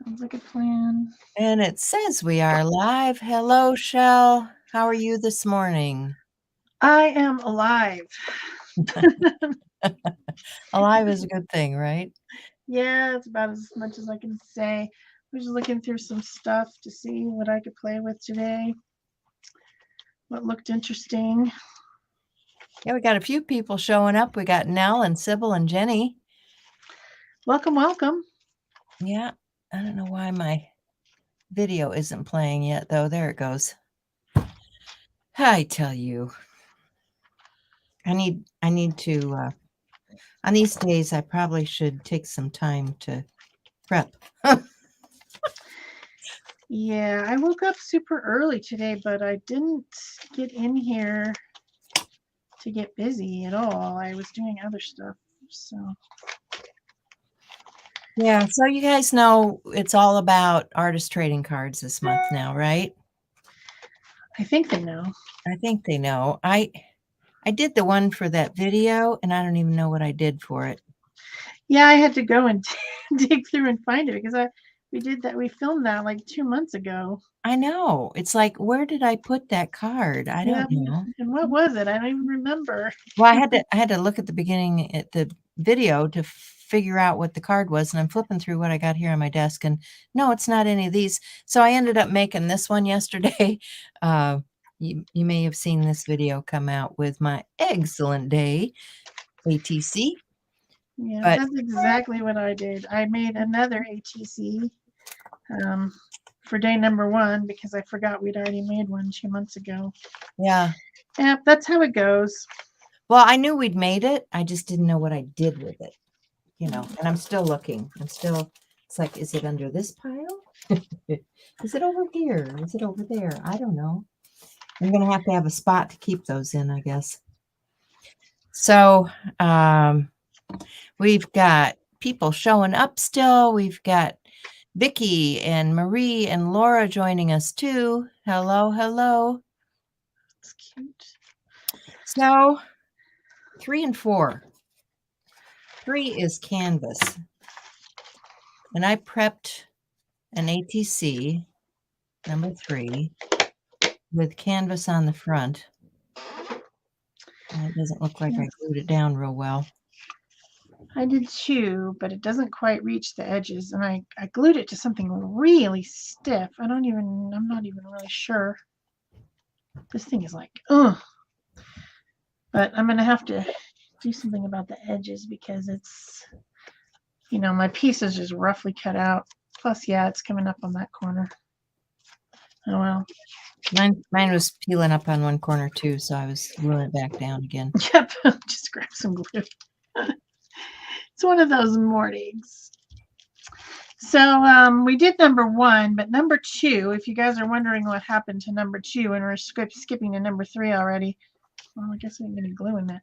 Sounds like a plan. And it says we are live. Hello, Shel. How are you this morning? I am alive. Alive is a good thing, right? Yeah, it's about as much as I can say. I was just looking through some stuff to see what I could play with today. What looked interesting. Yeah, we got a few people showing up. We got Nell and Sybil and Jenny. Welcome, welcome. Yeah, I don't know why my video isn't playing yet, though. There it goes. I tell you, I need to, on these days, I probably should take some time to prep. Yeah, I woke up super early today, but I didn't get in here to get busy at all. I was doing other stuff. So, Yeah, so you guys know it's all about artist trading cards this month now, right? I think they know. I think they know. I did the one for that video, and I don't even know what I did for it. Yeah, I had to go and dig through and find it because we filmed that like 2 months ago. I know. It's like, where did I put that card? I Yeah, don't know. and what was it? I don't even remember. Well, I had to look at the beginning at the video to figure out what the card was, and I'm flipping through what I got here on my desk, and no, it's not any of these. So I ended up making this one yesterday. You may have seen this video come out with my excellent day, ATC. Yeah, But that's exactly what I did. I made another ATC um, for day number 1 because I forgot we'd already made one 2 months ago. yeah. Yeah, that's how it goes. Well, I knew we'd made it. I just didn't know what I did with it, and I'm still looking. It's like, is it under this pile? Is it over here? Is it over there? I don't know. I'm going to have a spot to keep those in, I guess. So, we've got people showing up still. We've got Vicky and Marie and Laura joining us too. Hello, hello. It's cute. So, 3 and 4. 3 is canvas. And I prepped an ATC, number 3, with canvas on the front. And it doesn't look like I glued it down real well. I did too, but it doesn't quite reach the edges. And I glued it to something really stiff. I'm not even really sure. This thing is like, ugh. But I'm going to have to do something about the edges because it's, my piece is just roughly cut out. Plus, yeah, it's coming up on that corner. Oh, well. Mine was peeling up on one corner too, so I was gluing it back down again. Yep, just grab some glue. It's one of those mornings. So we did number 1, but number 2, if you guys are wondering what happened to number 2 and we're skipping to number 3 already, well, I guess we didn't get any glue in there.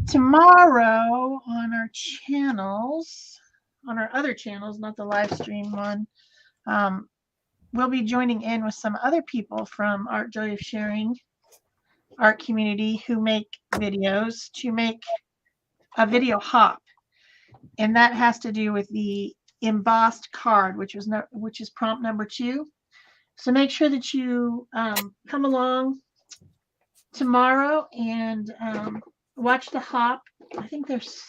Tomorrow on our channels, on our other channels, not the live stream one, we'll be joining in with some other people from Art Joy of Sharing art community who make videos to make a video hop, and that has to do with the embossed card, which is prompt number 2. So make sure that you come along tomorrow and watch the hop. I think there's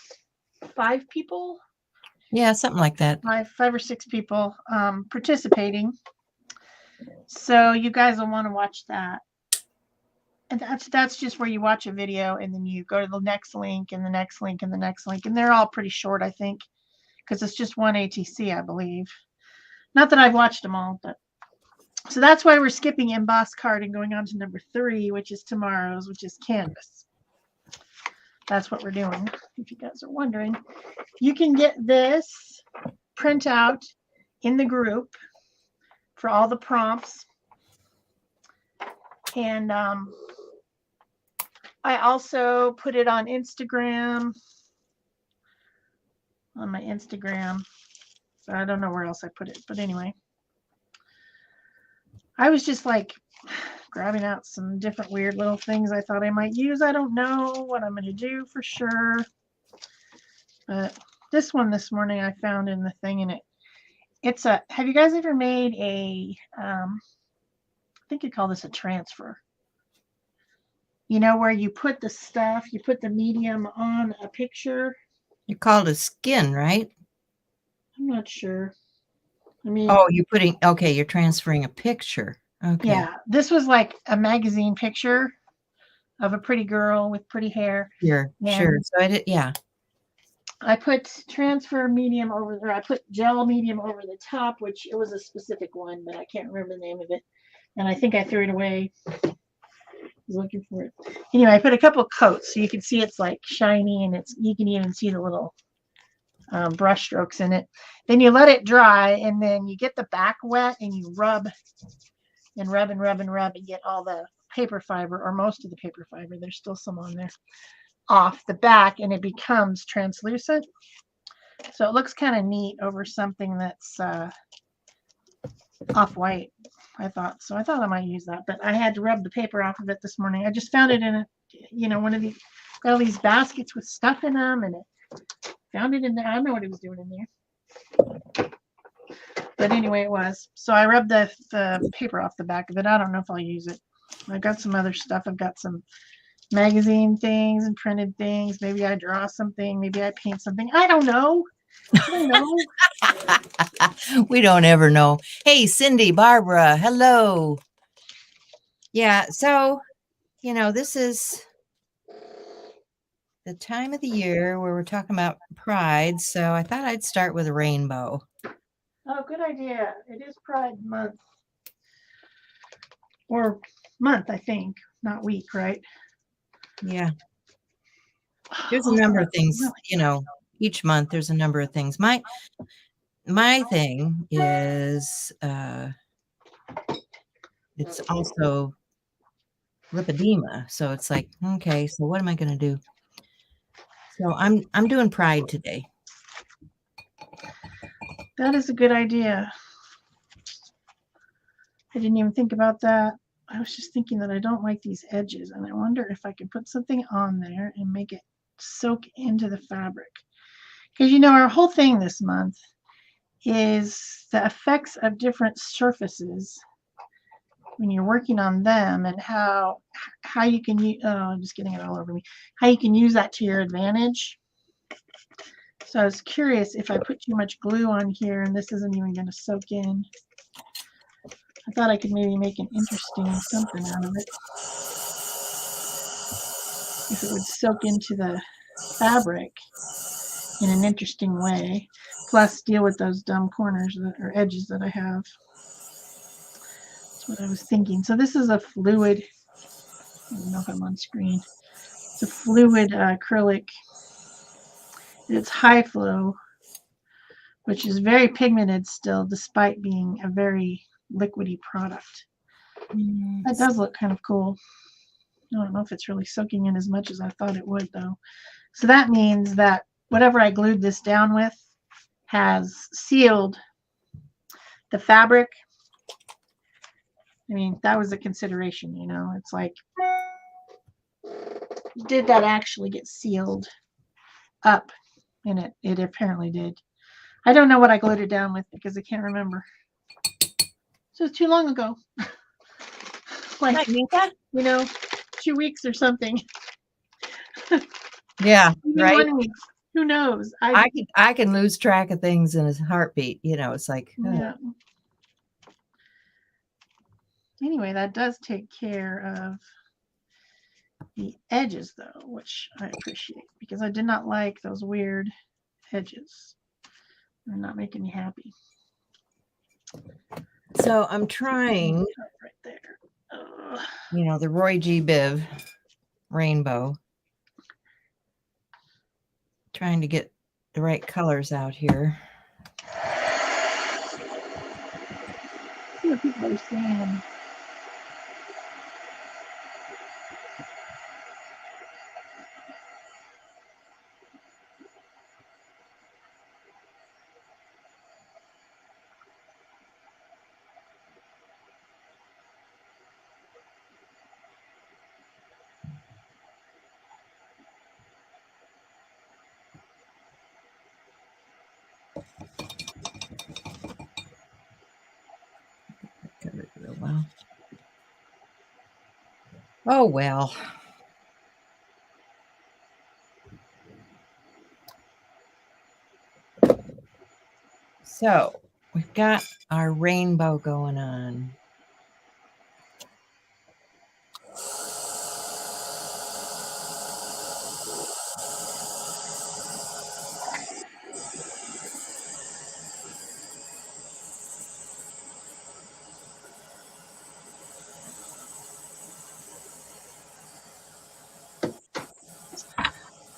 5 people. Yeah, something like that. 5 or 6 people participating. So you guys will want to watch that. And that's just where you watch a video and then you go to the next link and the next link and the next link. And they're all pretty short, I think, because it's just one ATC, I believe. Not that I've watched them all, but so that's why we're skipping embossed card and going on to number 3, which is tomorrow's, which is canvas. That's what we're doing, if you guys are wondering. You can get this printout in the group for all the prompts. And I also put it on Instagram, on my Instagram. So I don't know where else I put it, but anyway. I was just like grabbing out some different weird little things I thought I might use. I don't know what I'm going to do for sure, but this one this morning I found in the thing, and it's a. Have you guys ever made a? I think you call this a transfer. You know, where you put the stuff, you put the medium on a picture. You call it a skin, right? I'm not sure. I mean, Oh, you're transferring a picture. Okay. yeah, this was like a magazine picture of a pretty girl with pretty hair. Sure. And So yeah. I put transfer medium over there. I put gel medium over the top, which it was a specific one, but I can't remember the name of it. And I think I threw it away. I was looking for it. Anyway, I put a couple coats so you can see it's like shiny, and you can even see the little brush strokes in it. Then you let it dry, and then you get the back wet, and you rub and rub and rub and rub and get all the paper fiber, or most of the paper fiber, there's still some on there, off the back, and it becomes translucent. So it looks kind of neat over something that's off-white, I thought. So I thought I might use that, but I had to rub the paper off of it this morning. I just found it in one of these, got all these baskets with stuff in them, and it found it in there. I don't know what it was doing in there. But anyway, it was. So I rubbed the paper off the back of it. I don't know if I'll use it. I've got some other stuff. I've got some magazine things and printed things. Maybe I draw something. Maybe I paint something. I don't know. We don't ever know. Hey, Cindy, Barbara, hello. Yeah, so, this is the time of the year where we're talking about pride. So I thought I'd start with a rainbow. Oh, good idea. It is Pride Month. Or month, I think, not week, right? Yeah. There's a number of things, each month there's a number of things. My thing is it's also lipedema. So it's like, okay, so what am I going to do? So I'm doing pride today. That is a good idea. I didn't even think about that. I was just thinking that I don't like these edges, and I wonder if I could put something on there and make it soak into the fabric. Because our whole thing this month is the effects of different surfaces when you're working on them, and how you can use, I'm just getting it all over me, how you can use that to your advantage. So I was curious if I put too much glue on here and this isn't even going to soak in. I thought I could maybe make an interesting something out of it. If it would soak into the fabric in an interesting way, plus deal with those dumb corners or edges that I have. That's what I was thinking. So this is a fluid, I don't know if I'm on screen. It's a fluid acrylic. It's high flow, which is very pigmented still, despite being a very liquidy product. That does look kind of cool. I don't know if it's really soaking in as much as I thought it would, though. So that means that whatever I glued this down with has sealed the fabric. I mean, that was a consideration, It's like, did that actually get sealed up? And it apparently did. I don't know what I glued it down with because I can't remember. So it's too long ago. Like, 2 weeks or something. Yeah, right. 1 week. Who knows? I can lose track of things in a heartbeat. It's like, yeah. Anyway, that does take care of the edges, though, which I appreciate, because I did not like those weird edges. They're not making me happy. So I'm trying right there. The Roy G. Biv rainbow. Trying to get the right colors out here. See what people are saying. Oh, well. So we've got our rainbow going on.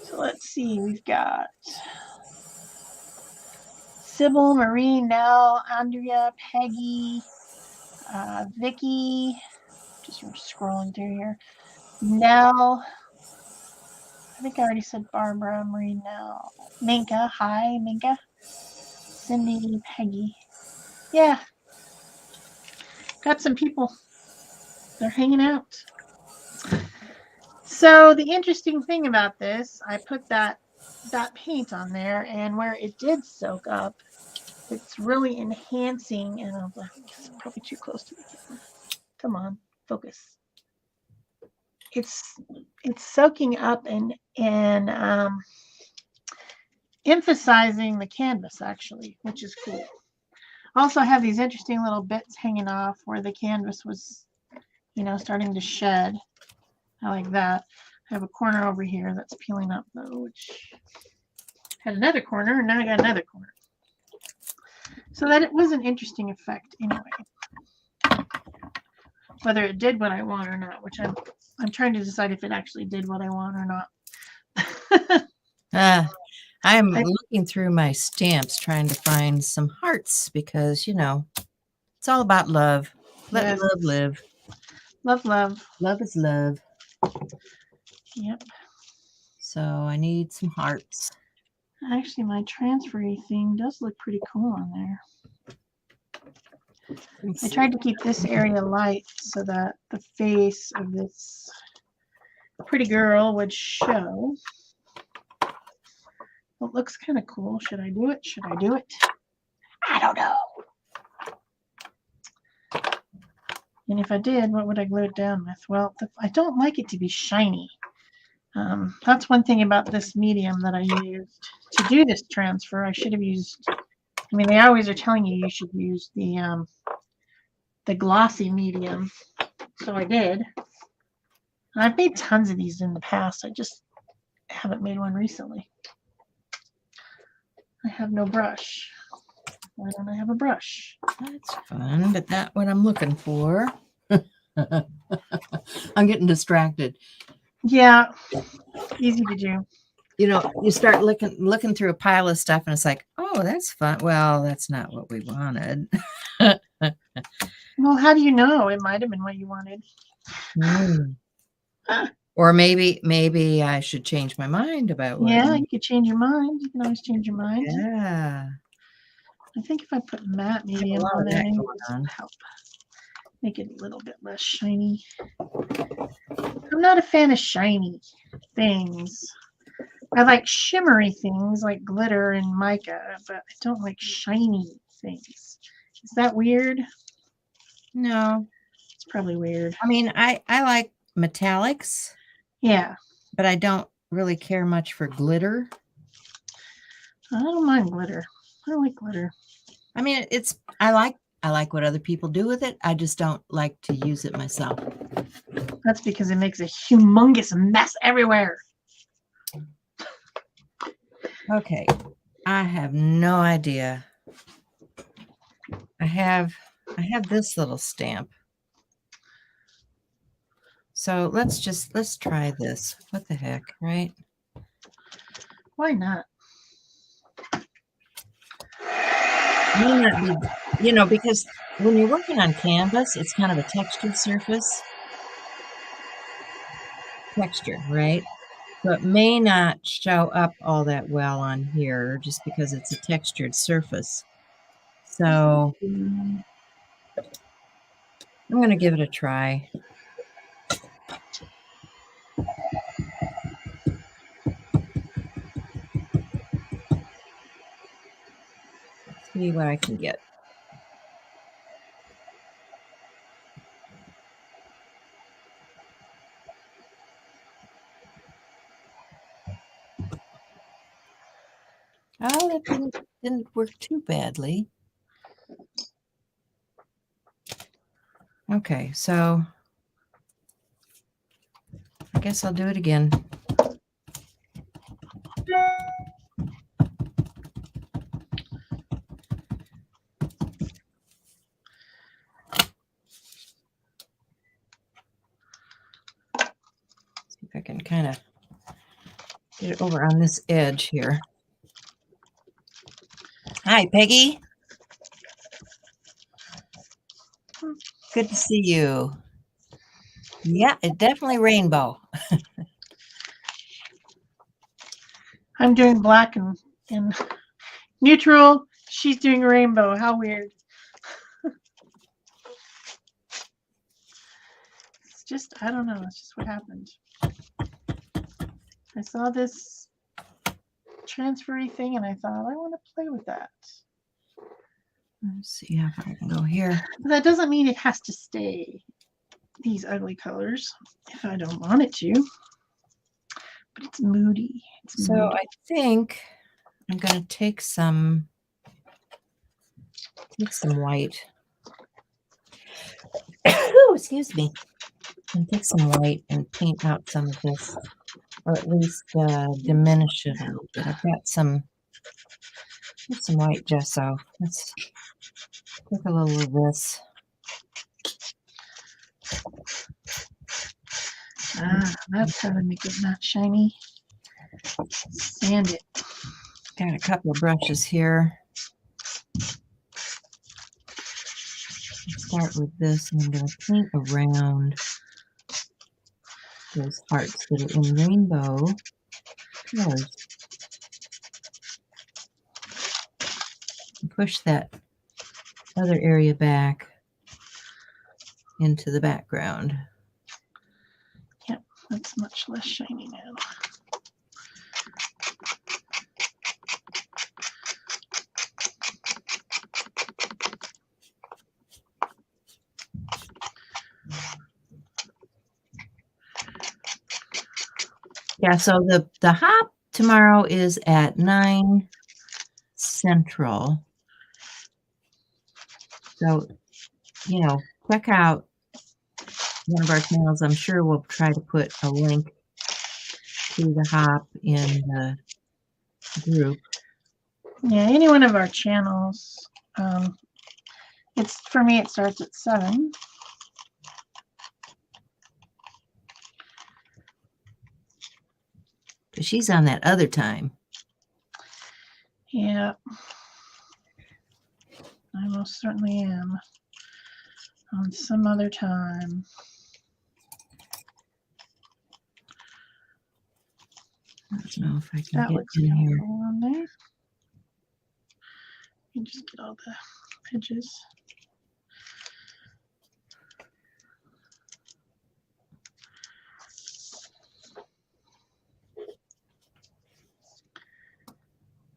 So let's see, we've got Sybil, Marie, Nell, Andrea, Peggy, Vicky, just scrolling through here. Nell, I think I already said Barbara, Marie, Nell, Minka, hi, Minka, Cindy, Peggy. Yeah, got some people. They're hanging out. So the interesting thing about this, I put that paint on there, and where it did soak up, it's really enhancing, and it's probably too close to the camera. Come on, focus. It's soaking up and emphasizing the canvas, actually, which is cool. Also, I have these interesting little bits hanging off where the canvas was, starting to shed. I like that. I have a corner over here that's peeling up, though, which had another corner, and now I got another corner. So that it was an interesting effect anyway. Whether it did what I want or not, which I'm trying to decide if it actually did what I want or not. I'm looking through my stamps trying to find some hearts because, it's all about love. Let love live. Love, love. Love is love. Yep. So I need some hearts. Actually, my transfery thing does look pretty cool on there. I tried to keep this area light so that the face of this pretty girl would show. It looks kind of cool. Should I do it? Should I do it? I don't know. And if I did, what would I glue it down with? Well, I don't like it to be shiny. That's one thing about this medium that I used to do this transfer. I should have used, they always are telling you you should use the glossy medium. So I did. And I've made tons of these in the past. I just haven't made one recently. I have no brush. Why don't I have a brush? That's fun, but not what I'm looking for. I'm getting distracted. Yeah, easy to do. You start looking through a pile of stuff, and it's like, oh, that's fun. Well, that's not what we wanted. Well, how do you know? It might have been what you wanted. Or maybe I should change my mind about what. Yeah, you could change your mind. You can always change your mind. Yeah. I think if I put matte medium on there, maybe this will help make it a little bit less shiny. I'm not a fan of shiny things. I like shimmery things like glitter and mica, but I don't like shiny things. Is that weird? No. It's probably weird. I like metallics. Yeah. But I don't really care much for glitter. I don't mind glitter. I like glitter. I like what other people do with it. I just don't like to use it myself. That's because it makes a humongous mess everywhere. Okay. I have no idea. I have this little stamp. So let's try this. What the heck, right? Why not? May not be, because when you're working on canvas, it's kind of a textured surface. Texture, right? So it may not show up all that well on here just because it's a textured surface. So I'm going to give it a try. See what I can get. Didn't work too badly. Okay, so I guess I'll do it again. See if I can kind of get it over on this edge here. Hi, Peggy. Good to see you. Yeah, it's definitely rainbow. I'm doing black and neutral. She's doing rainbow. How weird. It's just, I don't know. It's just what happened. I saw this transfery thing and I thought, I want to play with that. Let's see how far I can go here. But that doesn't mean it has to stay these ugly colors if I don't want it to. But it's moody. It's moody. I think I'm going to take some white. Oh, excuse me. And take some white and paint out some of this, or at least diminish it a little bit. I've got some white gesso. Let's take a little of this. That's how to make it not shiny. Sand it. Got a couple of brushes here. Let's start with this, and I'm going to paint around those hearts that are in rainbow colors. And push that other area back into the background. Yep, that's much less shiny now. Yeah, so the hop tomorrow is at 9 Central. So, check out one of our channels. I'm sure we'll try to put a link to the hop in the group. Yeah, any one of our channels. It's for me. It starts at 7. But she's on that other time. Yeah, I most certainly am. On some other time. I don't know if I can That get looks in here. on there. You just get all the edges.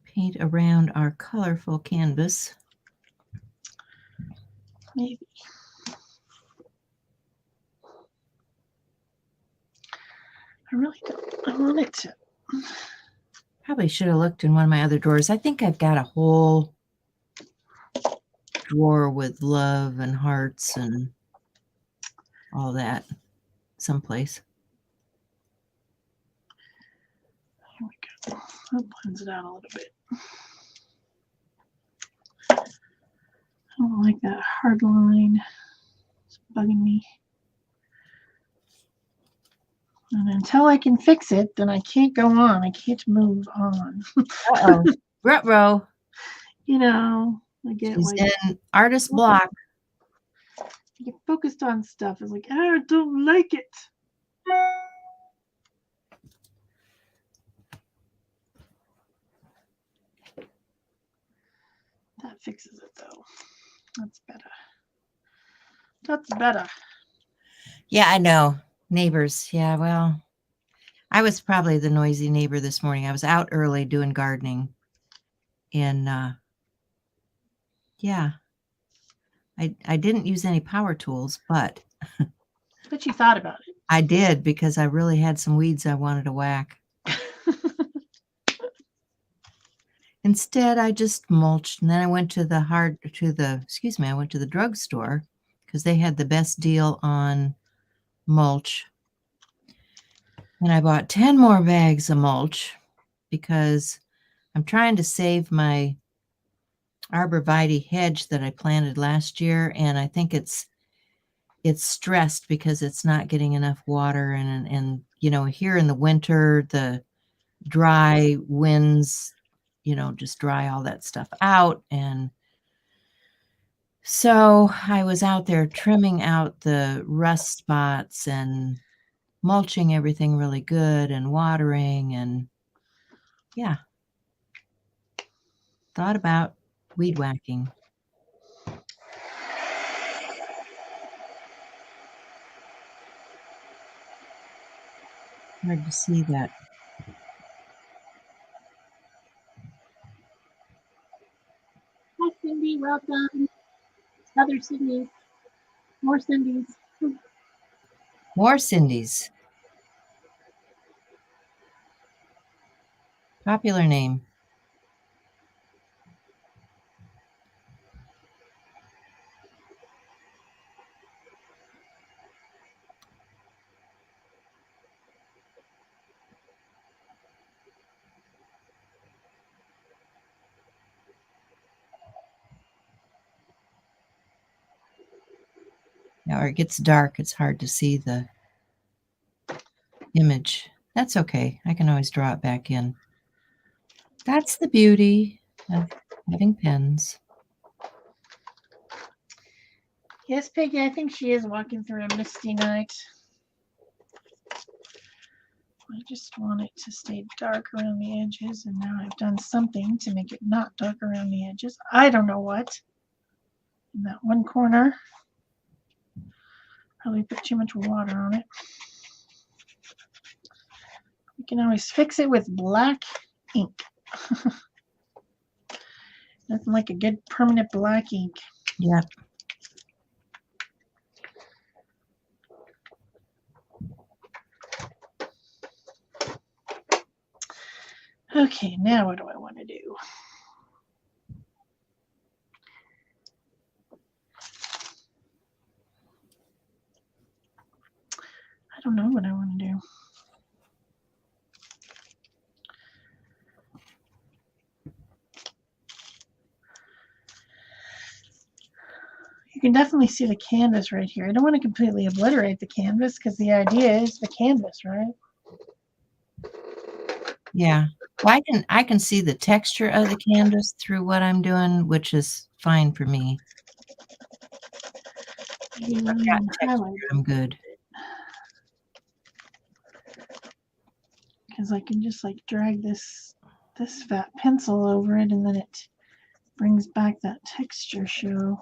Paint around our colorful canvas. Maybe. I really don't. I want it to. Probably should have looked in one of my other drawers. I think I've got a whole drawer with love and hearts and all that someplace. Here we go. That blends it out a little bit. I don't like that hard line. It's bugging me. And until I can fix it, then I can't go on. I can't move on. Uh-oh. Ruh-roh. I get She's like in artist block. I get focused on stuff. It's like, I don't like it. That fixes it though. That's better. That's better. Yeah, I know. Neighbors. Yeah, well, I was probably the noisy neighbor this morning. I was out early doing gardening. And yeah, I didn't use any power tools, but you thought about it. I did because I really had some weeds I wanted to whack. Instead, I just mulched, and then I went to I went to the drugstore because they had the best deal on mulch. And I bought 10 more bags of mulch because I'm trying to save my arborvitae hedge that I planted last year, and I think it's stressed because it's not getting enough water, and here in the winter the dry winds just dry all that stuff out. And so I was out there trimming out the rust spots and mulching everything really good and watering, and yeah, thought about weed whacking. Hard to see that. Hi, Cindy. Welcome. Other Cindy. More Cindy's. More Cindy's. Popular name. Now, or it gets dark, it's hard to see the image. That's okay. I can always draw it back in. That's the beauty of having pens. Yes, Peggy, I think she is walking through a misty night. I just want it to stay dark around the edges, and now I've done something to make it not dark around the edges. I don't know what. In that one corner, probably put too much water on it. You can always fix it with black ink. Nothing like a good permanent black ink. Yep. Okay, now what do I want to do? I don't know what I want to do. You can definitely see the canvas right here. I don't want to completely obliterate the canvas because the idea is the canvas, right? Yeah. Well, I can see the texture of the canvas through what I'm doing, which is fine for me. I've got texture, I'm good. Because I can just like drag this fat pencil over it, and then it brings back that texture show.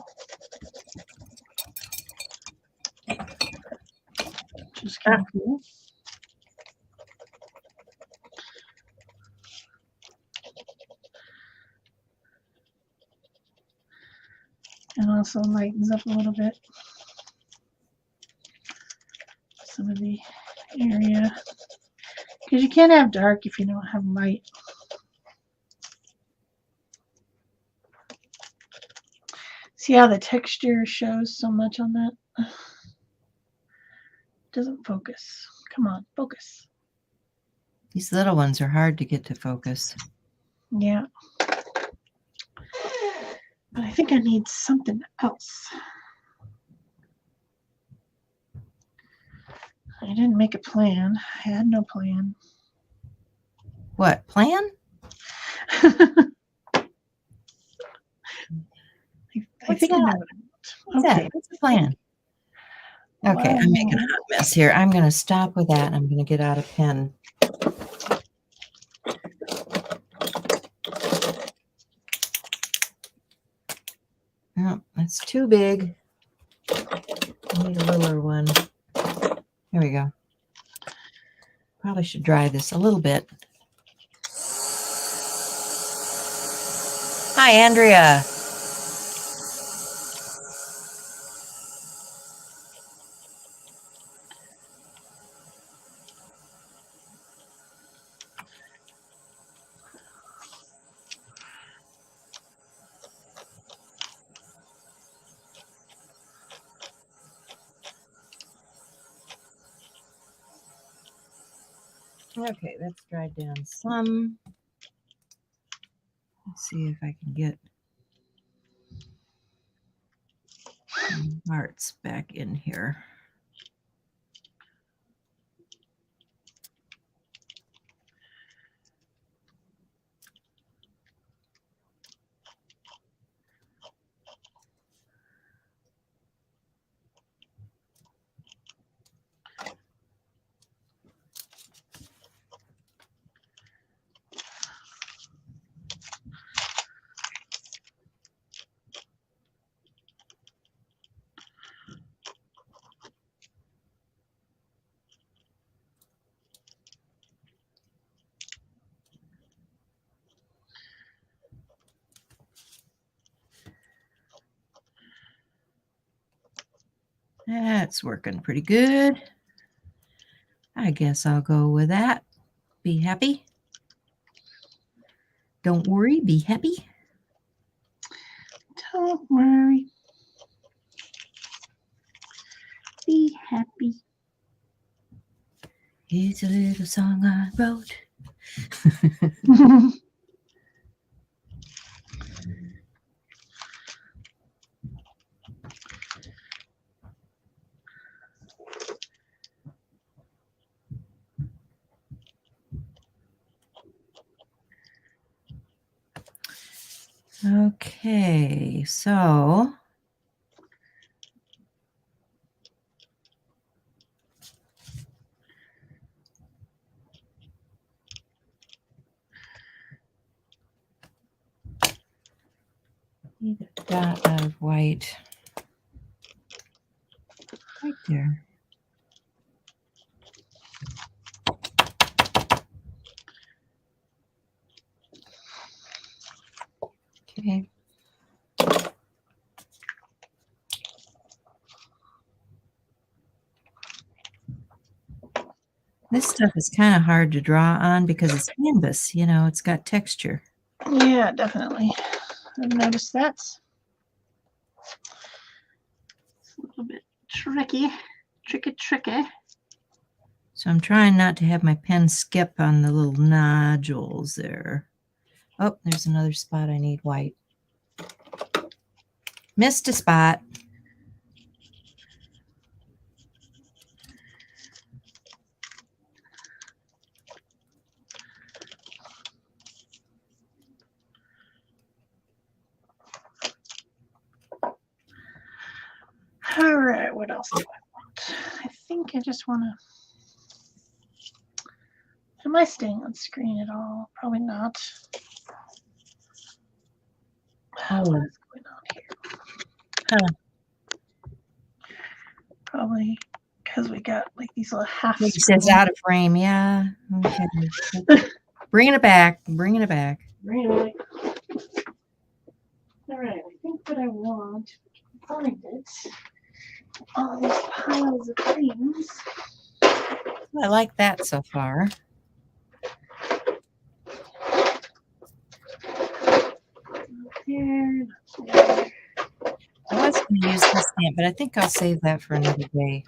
Which is kind of cool. And also lightens up a little bit some of the area. Because you can't have dark if you don't have light. See how the texture shows so much on that? It doesn't focus. Come on, focus. These little ones are hard to get to focus. Yeah. But I think I need something else. I didn't make a plan. I had no plan. What, plan? I think I know what I want. What's that? What's the plan? Okay, I'm making a hot mess here. I'm going to stop with that. I'm going to get out a pen. Oh, that's too big. I need a littler one. Here we go. Probably should dry this a little bit. Hi, Andrea. Okay, that's dried down some. Let's see if I can get some hearts back in here. That's working pretty good. I guess I'll go with that. Be happy. Don't worry, be happy. Don't worry. Be happy. Here's a little song I wrote. Okay, so need a dot of white right there. Okay. This stuff is kind of hard to draw on because it's canvas, you know, it's got texture. Yeah, definitely. I've noticed that. It's a little bit tricky. Tricky. So I'm trying not to have my pen skip on the little nodules there. Oh, there's another spot I need white. Missed a spot. All right, what else do I want? I think I just want to. Am I staying on screen at all? Probably not. Oh. What is going on here? Huh. Probably because we got like these little half. It says out of frame. Yeah. Okay. Bringing it back. Bringing it back. Really? All right. I think what I want, find it. All these piles of things. I like that so far. Here. I was going to use this stamp, but I think I'll save that for another day.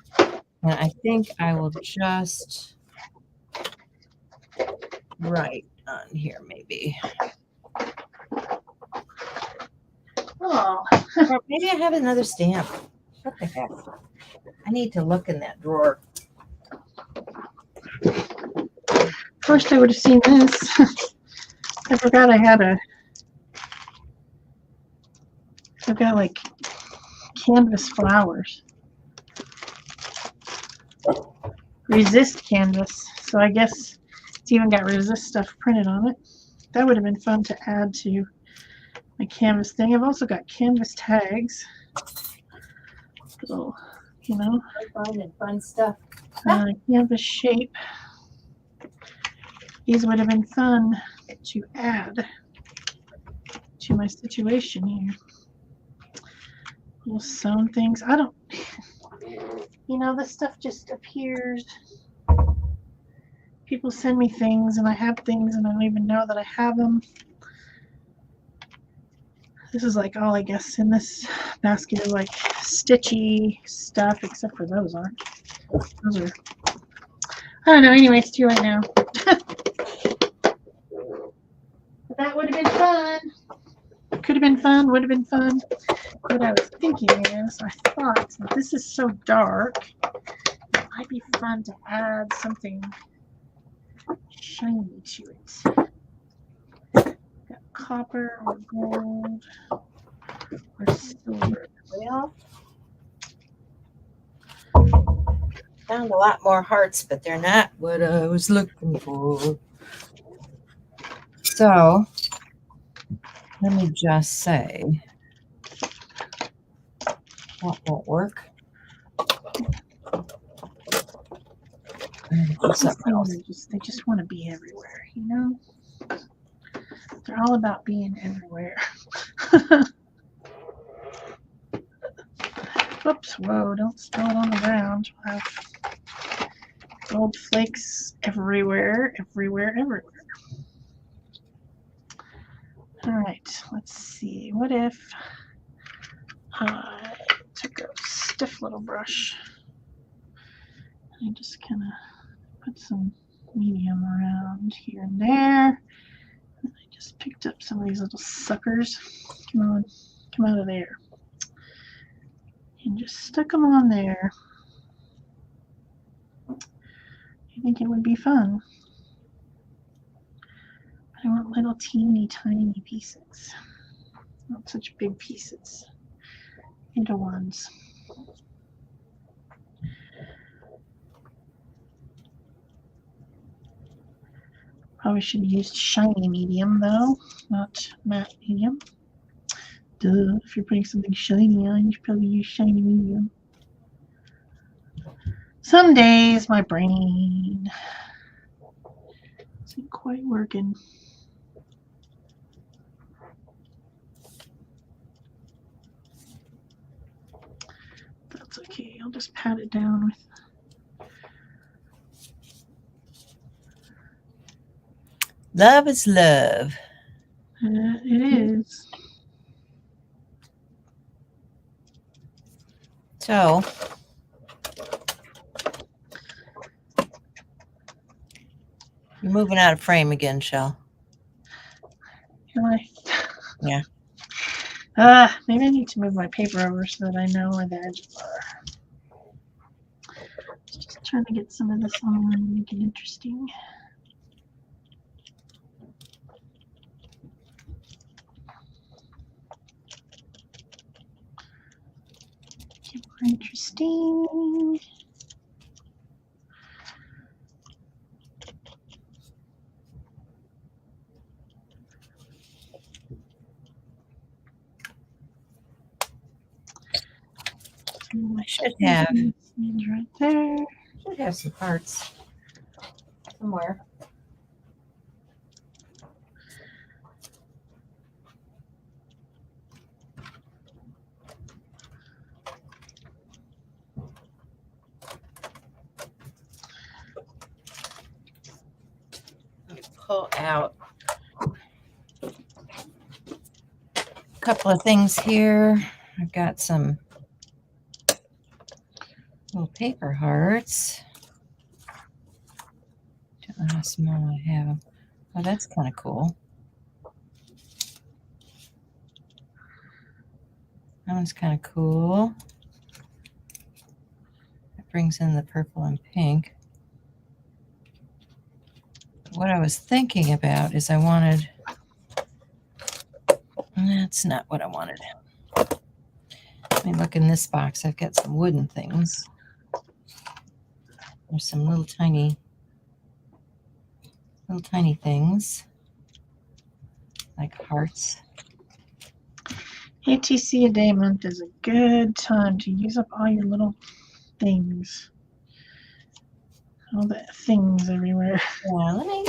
And I think I will just write on here maybe. Oh. Or maybe I have another stamp. What the heck? I need to look in that drawer. First I would have seen this. I forgot I had I've got like canvas flowers. Resist canvas. So I guess it's even got resist stuff printed on it. That would have been fun to add to my canvas thing. I've also got canvas tags. Little, you know. Fun stuff. Canvas shape. These would have been fun to add to my situation here. Little sewn things. I don't, you know, this stuff just appears. People send me things and I have things and I don't even know that I have them. This is like all I guess in this basket is like stitchy stuff, except for those aren't. Those are. I don't know. Anyway, it's too late now. But that would have been fun. Could have been fun. Would have been fun. What I was thinking is, I thought, since this is so dark, it might be fun to add something shiny to it. Got copper or gold or silver. Well, found a lot more hearts, but they're not what I was looking for. So let me just say, that won't work. They just want to be everywhere, you know? They're all about being everywhere. Whoops, whoa, don't spill it on the ground. We'll have gold flakes everywhere, everywhere, everywhere. All right, let's see. What if I took a stiff little brush and I just kind of put some medium around here and there. And I just picked up some of these little suckers. Come on, come out of there. And just stuck them on there. I think it would be fun. I want little teeny tiny pieces. Not such big pieces. Little ones. Probably should have used shiny medium though, not matte medium. Duh, if you're putting something shiny on, you should probably use shiny medium. Some days my brain isn't quite working. That's okay, I'll just pat it down with. Love is love. It is. So you're moving out of frame again, Shel. Am I? Yeah. Maybe I need to move my paper over so that I know where the edges are. Just trying to get some of this on and make it interesting. Make it more interesting. I should have. Right there. Should have some parts somewhere. Let me pull out a couple of things here. I've got some little paper hearts. Don't know how small I have them. Oh, that's kind of cool. That one's kind of cool. That brings in the purple and pink. What I was thinking about is I wanted, that's not what I wanted. Let me look in this box. I've got some wooden things. There's some little tiny things like hearts. ATC a day month is a good time to use up all your little things. All the things everywhere. Yeah, let me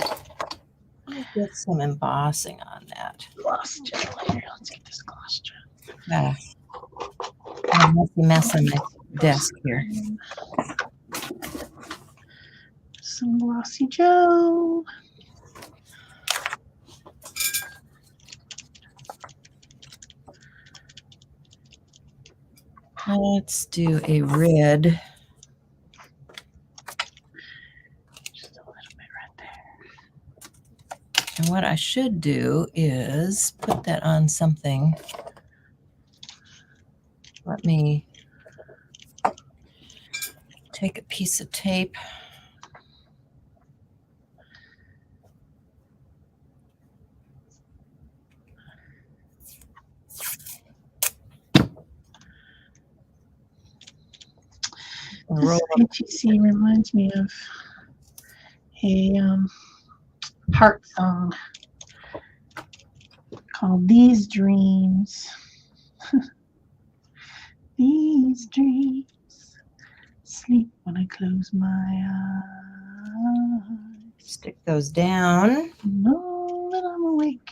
get some embossing on that. Gloss gel here. Let's get this gloss gel. Got a messy mess on my desk here. Some glossy gel. Let's do a red. what I should do is put that on something. Let me take a piece of tape. This ATC reminds me of a heart song called These Dreams. These dreams sleep when I close my eyes. Stick those down. Know that I'm awake.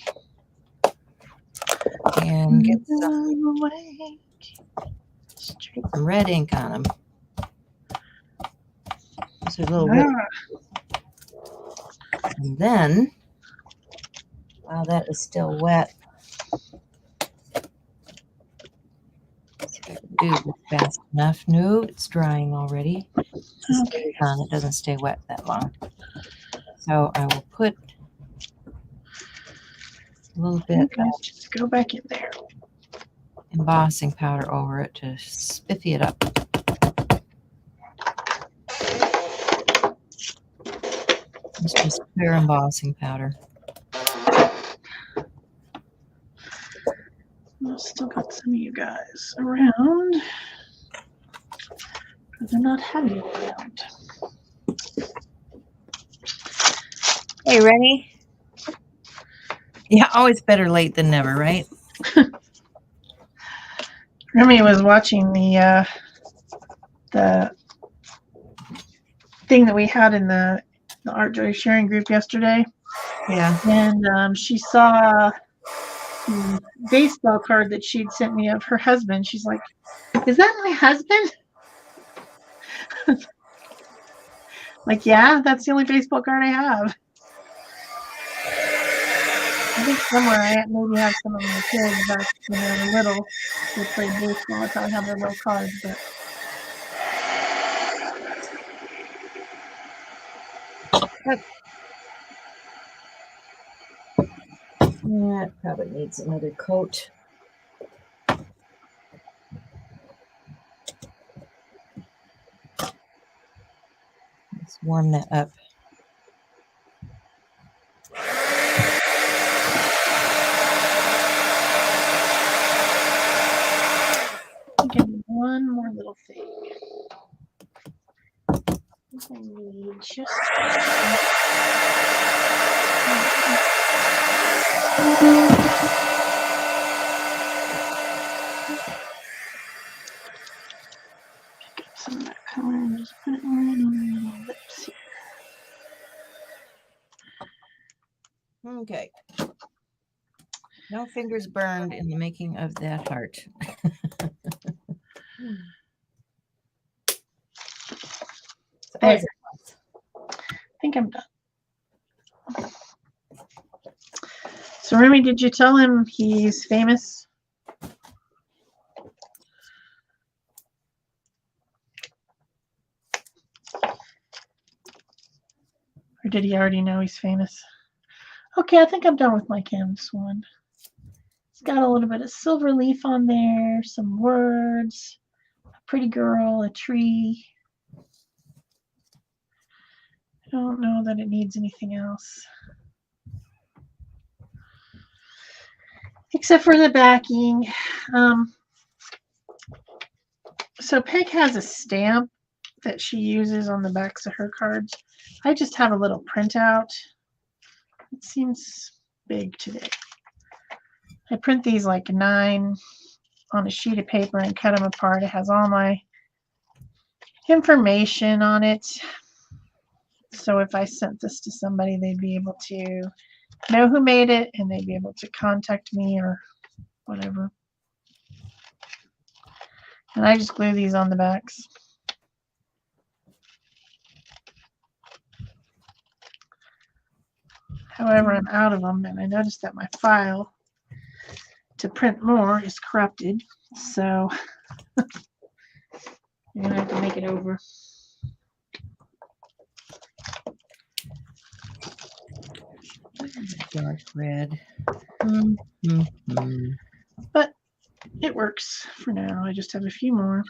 And get I'm awake. some red ink on them. Just a little bit. And then, while that is still wet, see if I can do this fast enough. No, it's drying already. Okay. It doesn't stay wet that long. So I will put a little bit of just go back in there. embossing powder over it to spiffy it up. It's just clear embossing powder. I've still got some of you guys around, but they're not heavy around. Hey, Rennie. Yeah, always better late than never, right? Remy was watching the thing that we had in the Art Joy sharing group yesterday. Yeah. And she saw the baseball card that she'd sent me of her husband. She's like, "Is that my husband?" Like, yeah, that's the only baseball card I have. I think somewhere I maybe have some of my kids back when they were little. They played baseball. I probably have their little cards, but yeah, it probably needs another coat. Let's warm that up. I think I need one more little thing. I think I need just pick up some of that color and just put it right on your little lips here. Okay. No fingers burned in the making of that heart. There. I think I'm done. So, Remy, did you tell him he's famous? Or did he already know he's famous? Okay, I think I'm done with my canvas one. It's got a little bit of silver leaf on there, some words, a pretty girl, a tree. I don't know that it needs anything else. Except for the backing. So Peg has a stamp that she uses on the backs of her cards. I just have a little printout. It seems big today. I print these like 9 on a sheet of paper and cut them apart. It has all my information on it. So if I sent this to somebody, they'd be able to know who made it and they'd be able to contact me or whatever. And I just glue these on the backs. However, I'm out of them, and I noticed that my file to print more is corrupted. So you're going to have to make it over. Dark red. Mm-hmm. But it works for now. I just have a few more.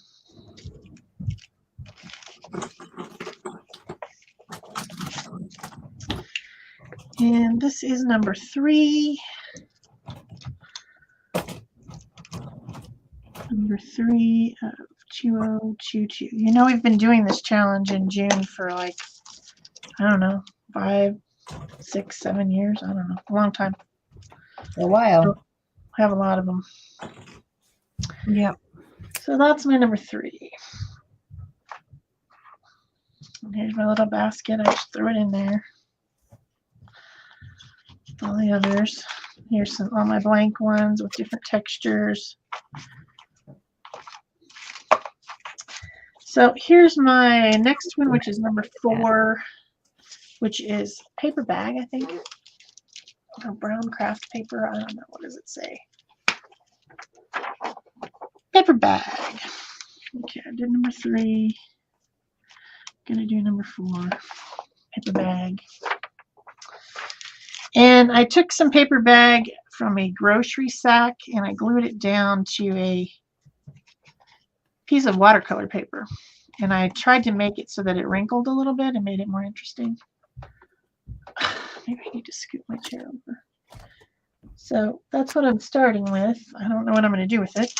And this is number 3. Number 3 of 2022. You know, we've been doing this challenge in June for like, I don't know, 5, 6, 7 years. I don't know, a long time. For a while. I have a lot of them. Yep. So that's my number 3. And here's my little basket. I just threw it in there. All the others. Here's all my blank ones with different textures. So here's my next one, which is number 4, which is paper bag, I think. Or brown craft paper. I don't know. What does it say? Paper bag. Okay, I did number 3. Gonna do number 4. Paper bag. And I took some paper bag from a grocery sack and I glued it down to a piece of watercolor paper. And I tried to make it so that it wrinkled a little bit and made it more interesting. Maybe I need to scoot my chair over. So that's what I'm starting with. I don't know what I'm going to do with it.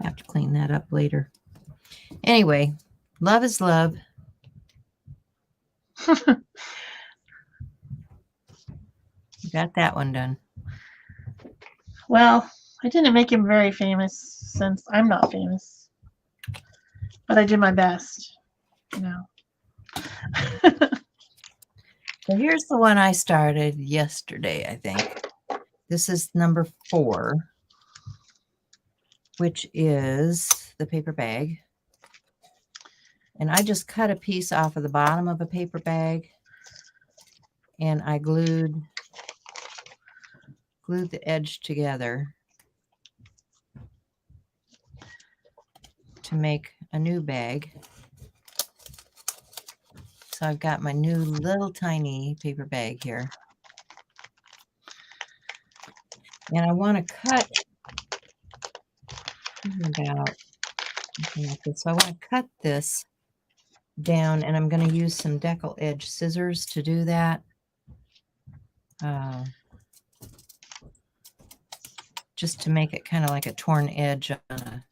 I have to clean that up later. Anyway, love is love. Got that one done. Well, I didn't make him very famous since I'm not famous. But I did my best, you know. So here's the one I started yesterday, I think. This is number 4, which is the paper bag. And I just cut a piece off of the bottom of a paper bag and I glued the edge together to make a new bag. So I've got my new little tiny paper bag here. And I want to cut about something like this. So I want to cut this down and I'm going to use some decal edge scissors to do that. Just to make it kind of like a torn edge on a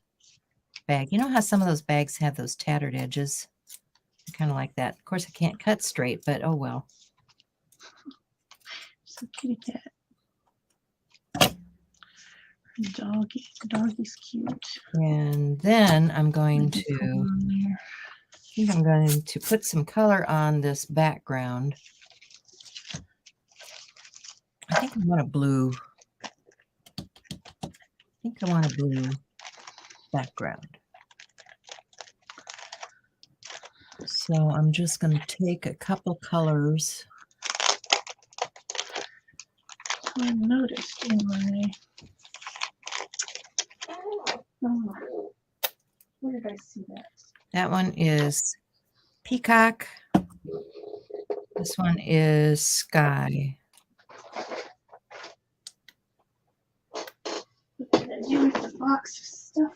bag. You know how some of those bags have those tattered edges? Kind of like that. Of course, I can't cut straight, but oh well. So kitty cat. Doggy's cute. And then I'm going to put some color on this background. I think I want a blue. Background. So I'm just going to take a couple colors. I noticed in my... Oh, where did I see that? That one is peacock. This one is sky. What did I do with the box of stuff?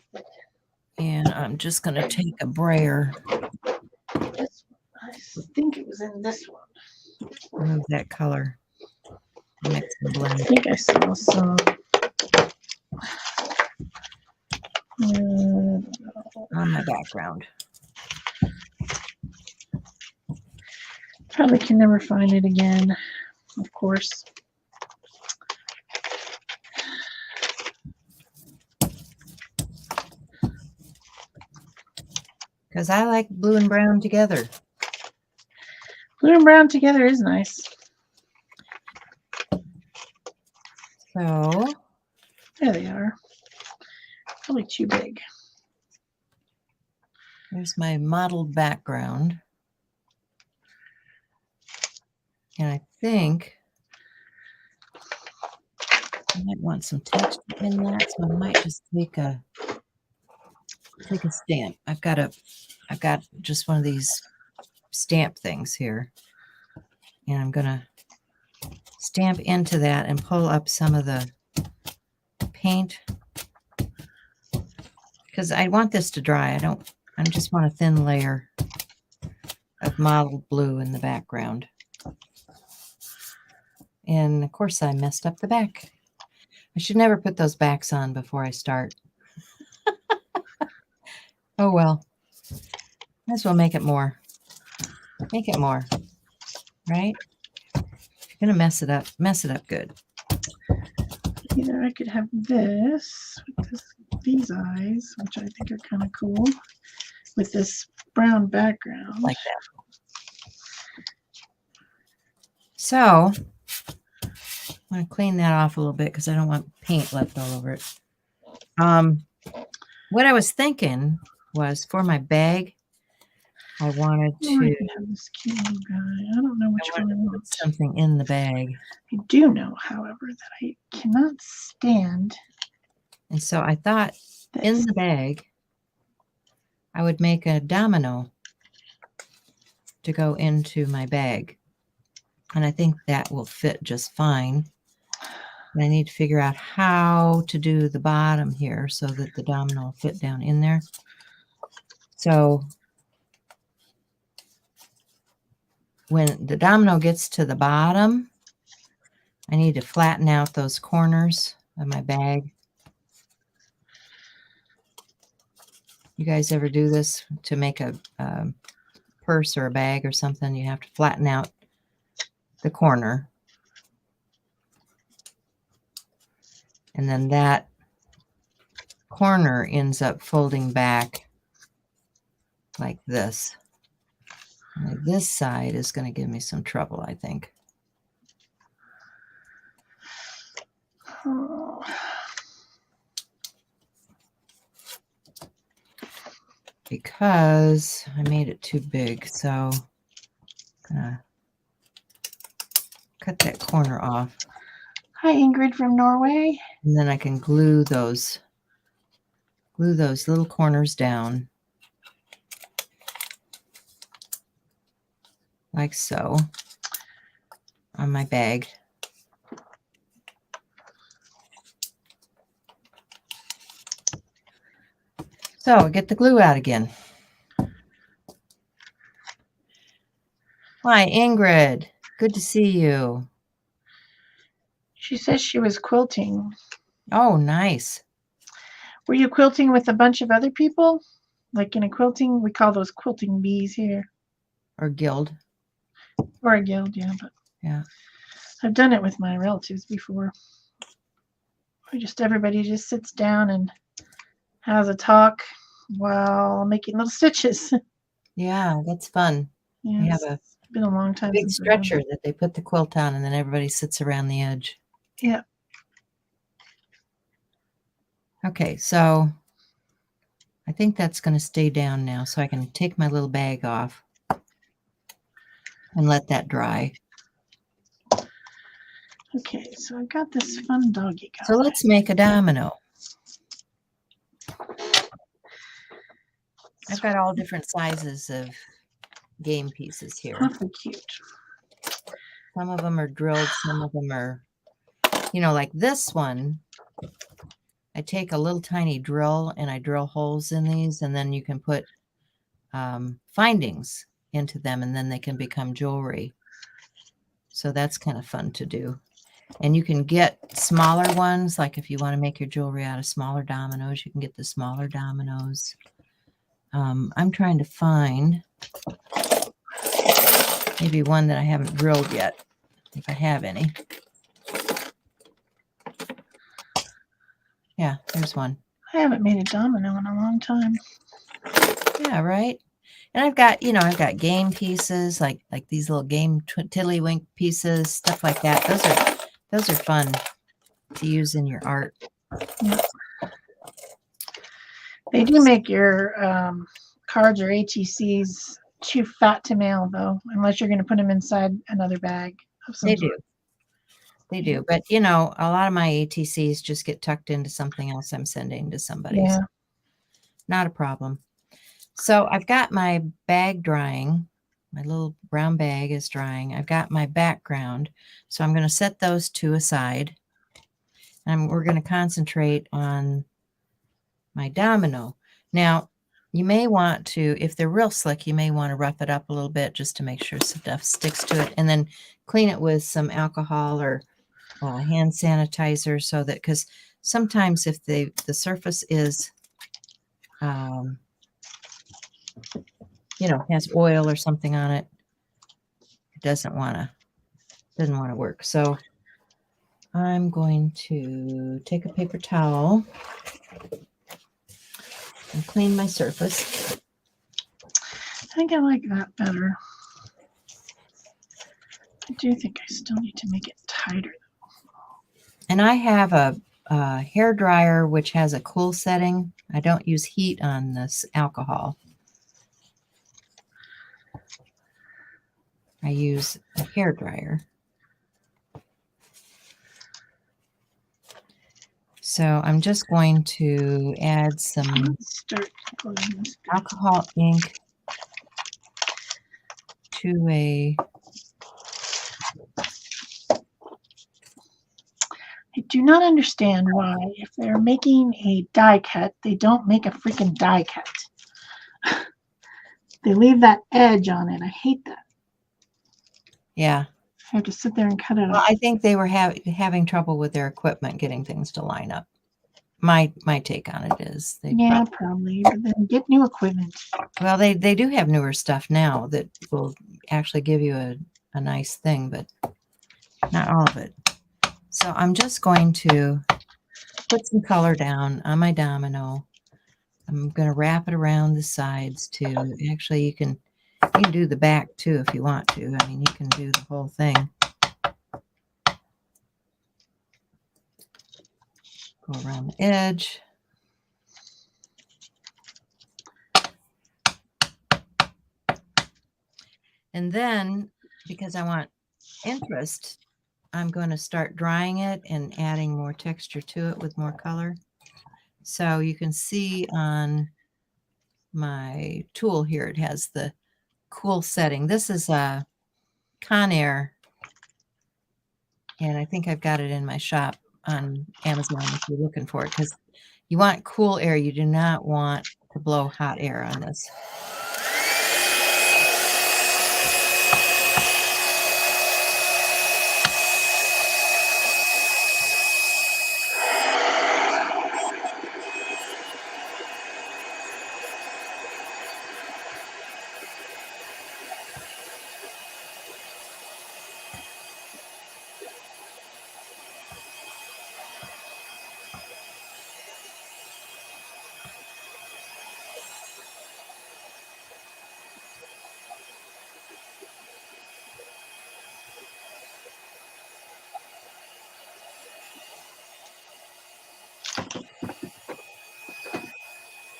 And I'm just going to take a brayer. This one. I think it was in this one. Remove that color. Mix and blend. I think I saw some. On my background. Probably can never find it again, of course. Because I like blue and brown together. Blue and brown together is nice. So there they are. Probably too big. There's my modeled background. And I think I might want some text in that, so I might just take a stamp. I've got a I've got just one of these stamp things here. And I'm going to stamp into that and pull up some of the paint because I want this to dry. I just want a thin layer of mottled blue in the background. And of course I messed up the back. I should never put those backs on before I start. Oh well. Might as well make it more. Make it more. Right? If you're gonna mess it up good. Either I could have this with these eyes, which I think are kind of cool, with this brown background. Like that. So I'm going to clean that off a little bit because I don't want paint left all over it. What I was thinking was for my bag, I wanted to have this cute little guy. I don't know which one I want. Put something in the bag. I do know, however, that I cannot stand. And so I thought in the bag, I would make a domino to go into my bag. And I think that will fit just fine. And I need to figure out how to do the bottom here so that the domino will fit down in there. So when the domino gets to the bottom, I need to flatten out those corners of my bag. You guys ever do this to make a purse or a bag or something? You have to flatten out the corner. And then that corner ends up folding back like this. And this side is going to give me some trouble, I think. Oh. Because I made it too big, so I'm gonna cut that corner off. Hi, Ingrid from Norway. And then I can glue those little corners down like so on my bag. So get the glue out again. Hi, Ingrid. Good to see you. She says she was quilting. Oh, nice. Were you quilting with a bunch of other people? Like in a quilting, we call those quilting bees here. Or guild. Or a guild, yeah. But yeah. I've done it with my relatives before. Everybody just sits down and has a talk while making little stitches. Yeah, that's fun. Yeah, we have it's been a long time. Big stretcher that they put the quilt on, and then everybody sits around the edge. Yeah. Okay, so I think that's going to stay down now, so I can take my little bag off and let that dry. Okay, so I've got this fun doggy guy. So let's make a domino. I've got all different sizes of game pieces here. Awfully cute. Some of them are drilled, some of them are, like this one. I take a little tiny drill and I drill holes in these, and then you can put findings into them, and then they can become jewelry. So that's kind of fun to do. And you can get smaller ones, like if you want to make your jewelry out of smaller dominoes, you can get the smaller dominoes. I'm trying to find maybe one that I haven't drilled yet, if I have any. Yeah, there's one. I haven't made a domino in a long time. Yeah, right. And I've got, I've got game pieces, like these little game tiddlywink pieces, stuff like that. Those are fun to use in your art. Yeah. They do make your cards or ATCs too fat to mail, though, unless you're going to put them inside another bag of some sort. They do. But, a lot of my ATCs just get tucked into something else I'm sending to somebody. Yeah. So not a problem. So I've got my bag drying. My little brown bag is drying. I've got my background. So I'm going to set those two aside. And we're going to concentrate on my domino. Now, you may want to, if they're real slick, you may want to rough it up a little bit just to make sure stuff sticks to it. And then clean it with some alcohol or hand sanitizer so that, because sometimes if the surface is, has oil or something on it, it doesn't want to work. So I'm going to take a paper towel and clean my surface. I think I like that better. I do think I still need to make it tighter. And I have a hair dryer which has a cool setting. I don't use heat on this alcohol. I use a hair dryer. So I'm just going to add some alcohol ink to a... I do not understand why, if they're making a die cut, they don't make a freaking die cut. They leave that edge on it. I hate that. Yeah. I have to sit there and cut it off. Well, I think they were having trouble with their equipment getting things to line up. My take on it is probably, but then get new equipment. Well, they do have newer stuff now that will actually give you a nice thing, but not all of it. So I'm just going to put some color down on my domino. I'm going to wrap it around the sides too. Actually, you can do the back too if you want to. I mean, you can do the whole thing. Go around the edge. And then, because I want interest, I'm going to start drying it and adding more texture to it with more color. So you can see on my tool here, it has the cool setting. This is a Conair, and I think I've got it in my shop on Amazon if you're looking for it, because you want cool air. You do not want to blow hot air on this.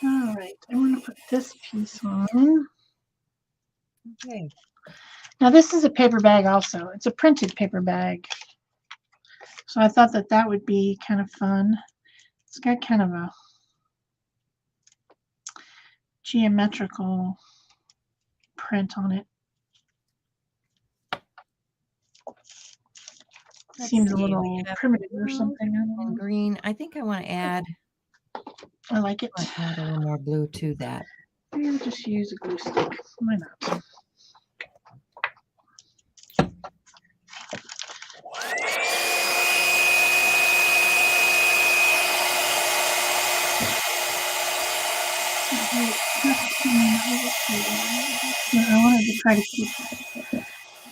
All right, I want to put this piece on. Okay. Now this is a paper bag also. It's a printed paper bag. So I thought that would be kind of fun. It's got kind of a geometrical print on it. Seems a little primitive or something. I don't know. And green. I think I want to add. I like it. Add a little more blue to that. Maybe I'll just use a glue stick. Why not? I wanted to try to keep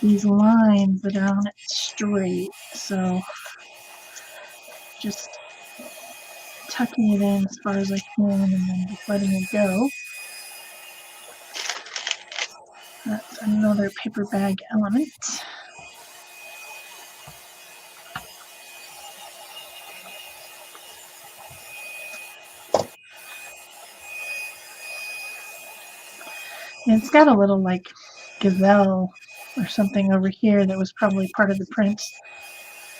these lines that are on it straight, so just tucking it in as far as I can and then just letting it go. That's another paper bag element. And it's got a little like gazelle or something over here that was probably part of the print.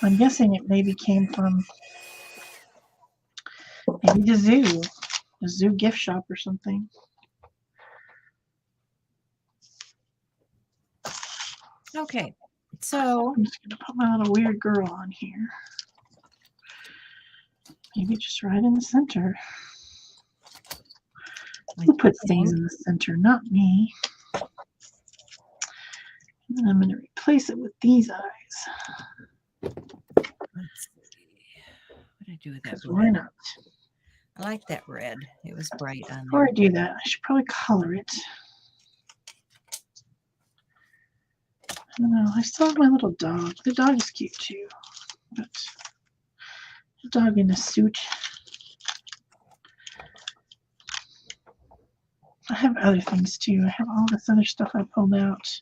I'm guessing it maybe came from maybe the zoo gift shop or something. Okay, so I'm just going to put my little weird girl on here. Maybe just right in the center. Who puts things in the center? Not me. And then I'm going to replace it with these eyes. Let's see. What did I do with that? Why not? I like that red. It was bright on there. Before I do that, I should probably color it. I don't know. I still have my little dog. The dog is cute too. But the dog in a suit. I have other things too. I have all this other stuff I pulled out.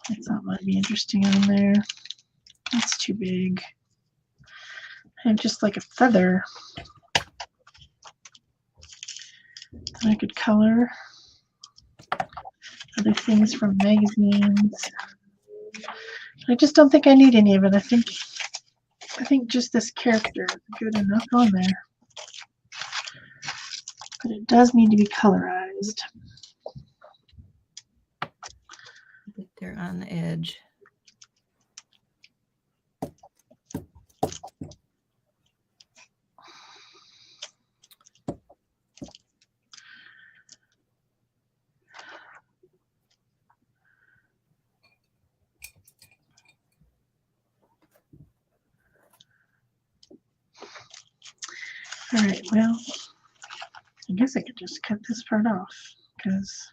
I thought might be interesting on there. That's too big. I have just like a feather that I could color. Other things from magazines. I just don't think I need any of it. I think just this character is good enough on there. But it does need to be colorized. But they're on the edge. All right, well, I guess I could just cut this part off because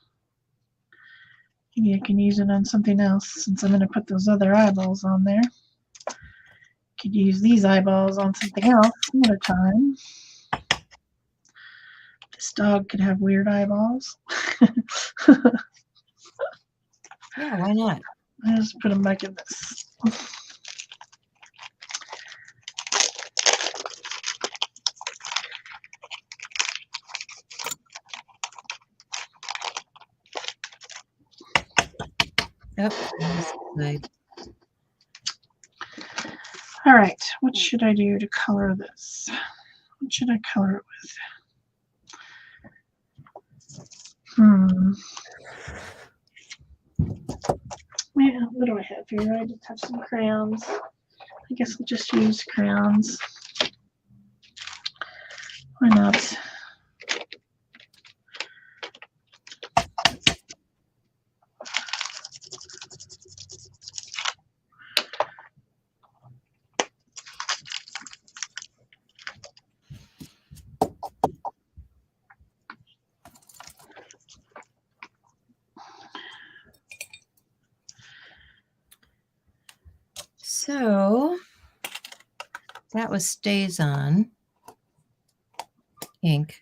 maybe I can use it on something else since I'm going to put those other eyeballs on there. Could use these eyeballs on something else another time. This dog could have weird eyeballs. Yeah, why not? I just put them back in this. Yep. Right. All right, what should I do to color this? What should I color it with? Yeah, what do I have here? I just have some crayons. I guess I'll just use crayons. Why not? So that was Stays On ink.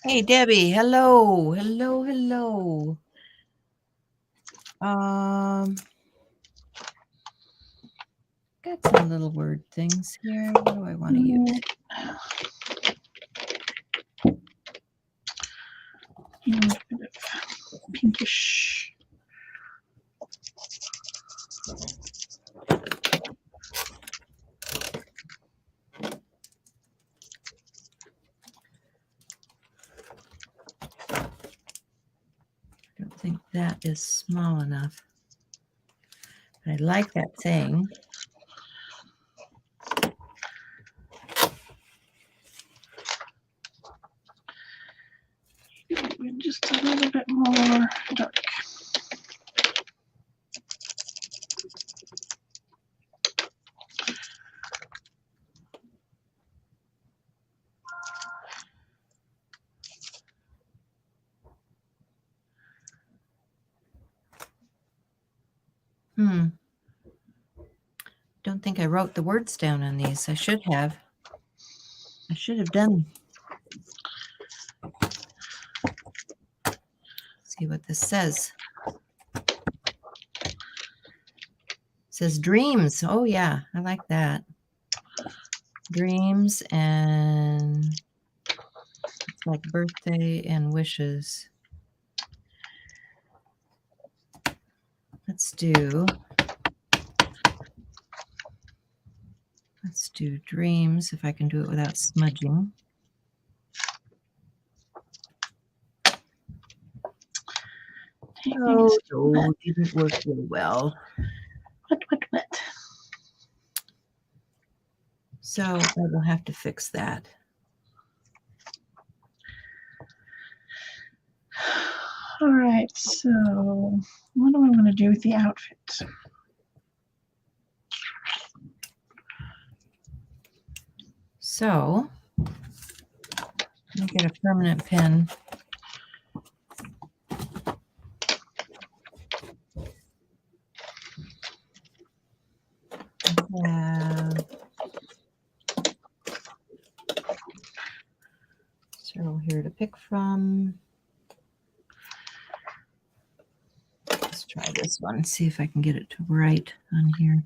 Hey, Debbie. Hello. Hello, hello. Got some little word things here. What do I want to use? A bit of pinkish. I don't think that is small enough. I like that thing. Just a little bit more dark. Don't think I wrote the words down on these. I should have. I should have done. See what this says. It says dreams. Oh yeah, I like that. Dreams and it's like birthday and wishes. Let's Let's do dreams, if I can do it without smudging. Oh, no, didn't work really well. What? So I will have to fix that. All right, so what do I want to do with the outfit? So let me get a permanent pen. Several here to pick from. Let's try this one, see if I can get it to right on here.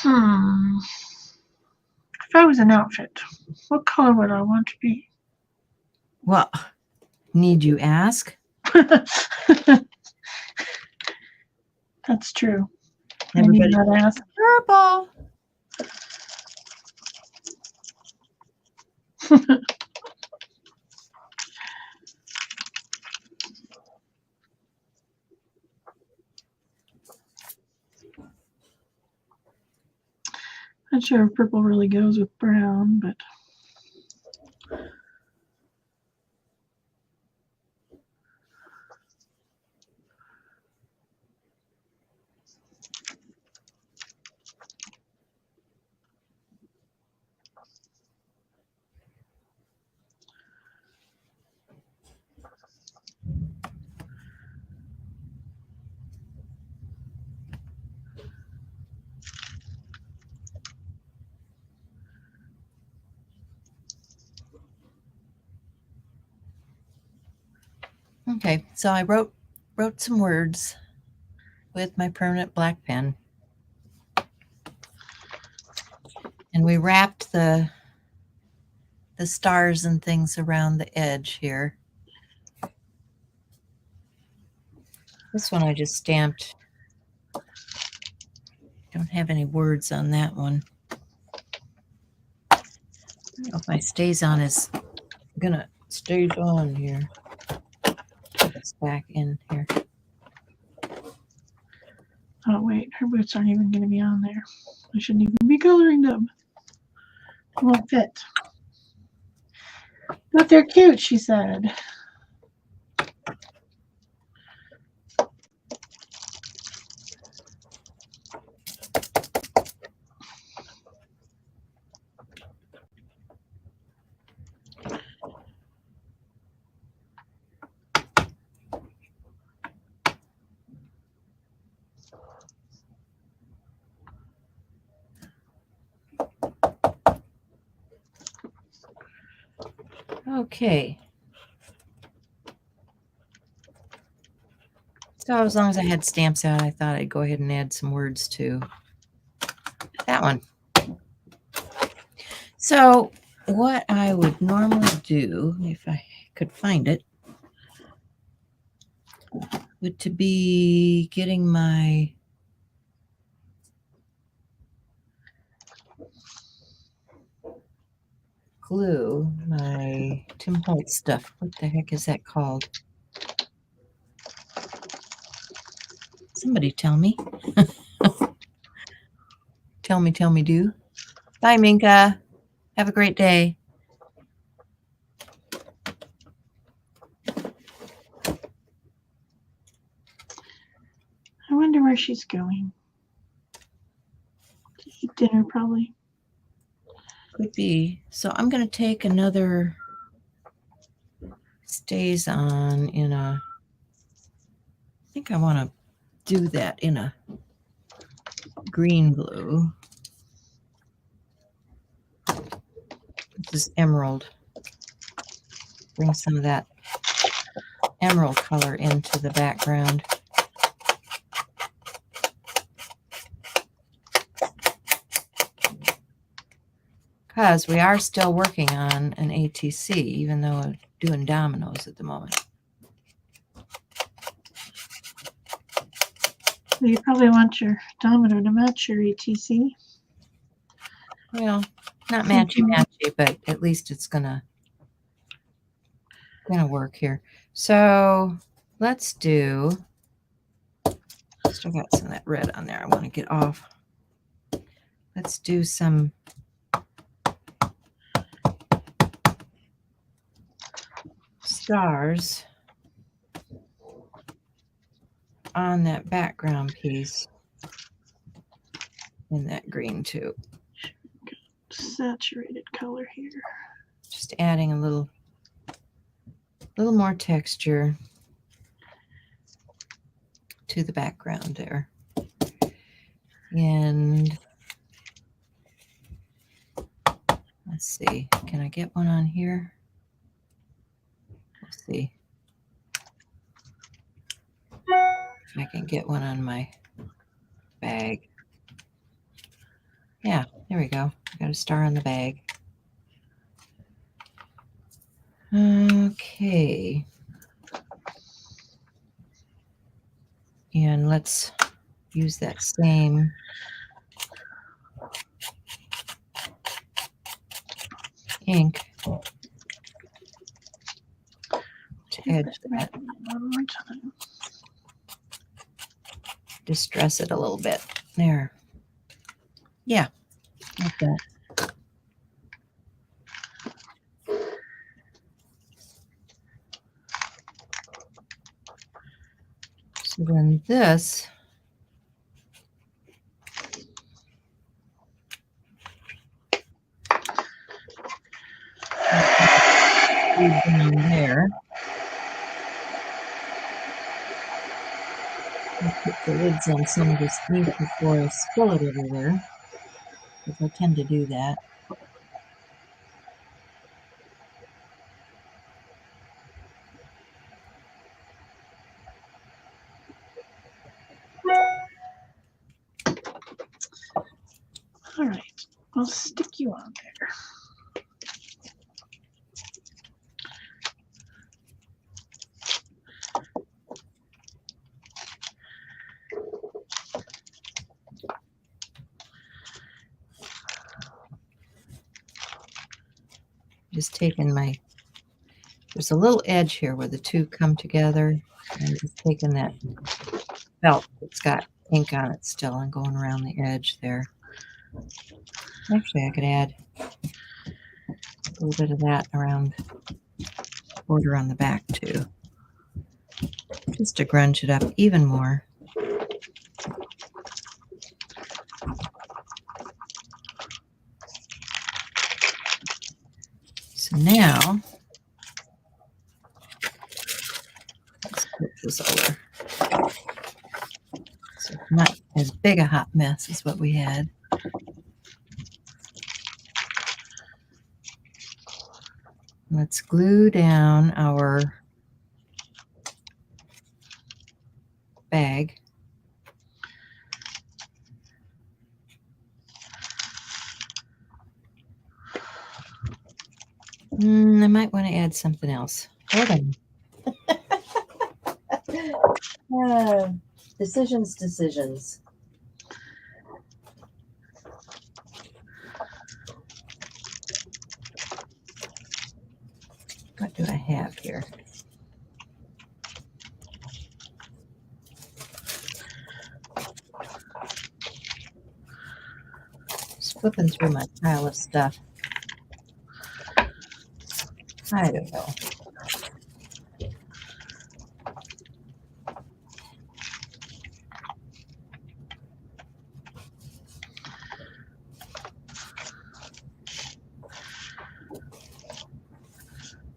If I was an outfit, what color would I want to be? Well, need you ask? That's true. Everybody, I need not ask. Purple. Not sure if purple really goes with brown, but Okay, so I wrote some words with my permanent black pen. And we wrapped the stars and things around the edge here. This one I just stamped. Don't have any words on that one. I don't know if my stays on is gonna stays on here. It's back in here. oh wait, her boots aren't even going to be on there. I shouldn't even be coloring them. They won't fit. But they're cute, she said. Okay. So as long as I had stamps out, I thought I'd go ahead and add some words to that one. So what I would normally do, if I could find it, would to be getting my glue, my Tim Holtz stuff. What the heck is that called? Somebody tell me. Tell me, do. Bye, Minka. Have a great day. I wonder where she's going. To eat dinner, probably. Could be. So I'm going to take another stays on in a, I think I want to do that in a green glue. This is emerald. Bring some of that emerald color into the background. Because we are still working on an ATC, even though we're doing dominoes at the moment. You probably want your domino to match your ETC. Well, not matchy-matchy, but at least it's gonna work here. So let's do, still got some of that red on there I want to get off. Let's do some stars on that background piece in that green too. Saturated color here. Just adding a little more texture to the background there. And let's see, can I get one on here? We'll see if I can get one on my bag. Yeah, there we go. I got a star on the bag. Okay. And let's use that same ink to edge that. One more time. Distress it a little bit. There. Yeah, like that. So then this down there. I'll put the lids on some of this ink before I spill it everywhere, because I tend to do that. All right, I'll stick you on there. Just taking my, there's a little edge here where the two come together, and just taking that felt that's got ink on it still and going around the edge there. Actually, I could add a little bit of that around the border on the back too, just to grunge it up even more. So now, let's put this over. So it's not as big a hot mess as what we had. Let's glue down our bag. I might want to add something else. Hold on. Decisions. What do I have here? Just flipping through my pile of stuff. I don't know.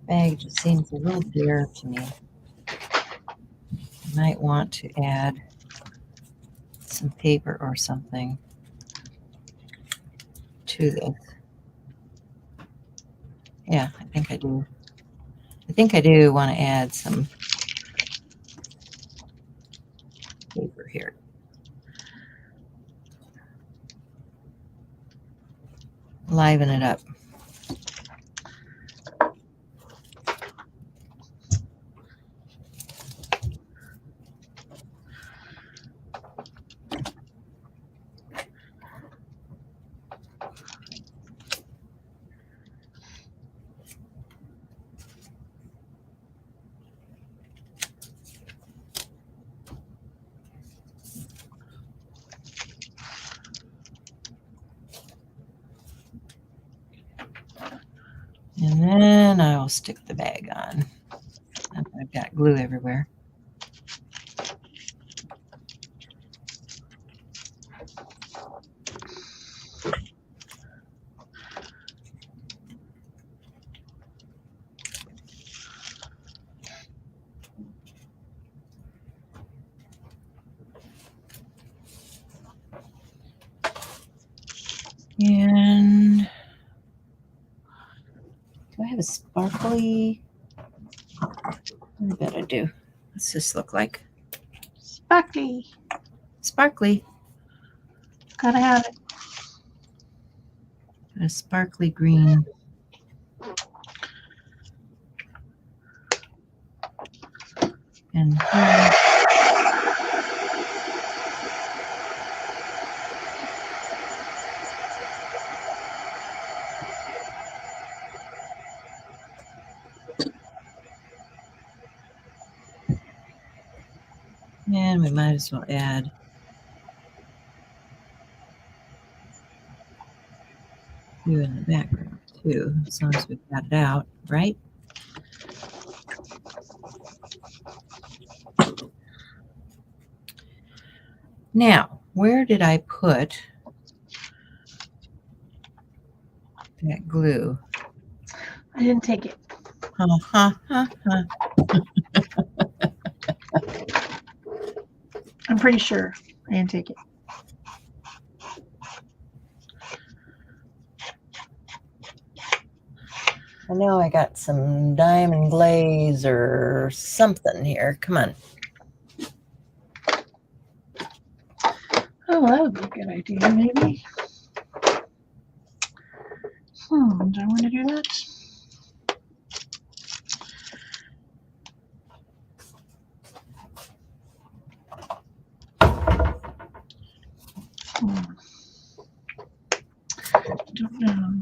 Bag just seems a little bare to me. I might want to add some paper or something to this. Yeah, I think I do. I think I do want to add some paper here. Liven it up. And then I will stick the bag on. I've got glue everywhere. And do I have a sparkly? I bet I do. What's this look like? Sparkly. Sparkly. Gotta have it. A sparkly green. And here. And we might as well add you in the background too, as long as we've got it out, right? Now, where did I put that glue? I didn't take it. I'm pretty sure I didn't take it. I know I got some diamond glaze or something here. Come on. Oh, that would be a good idea, maybe. Do I want to do that? Don't know.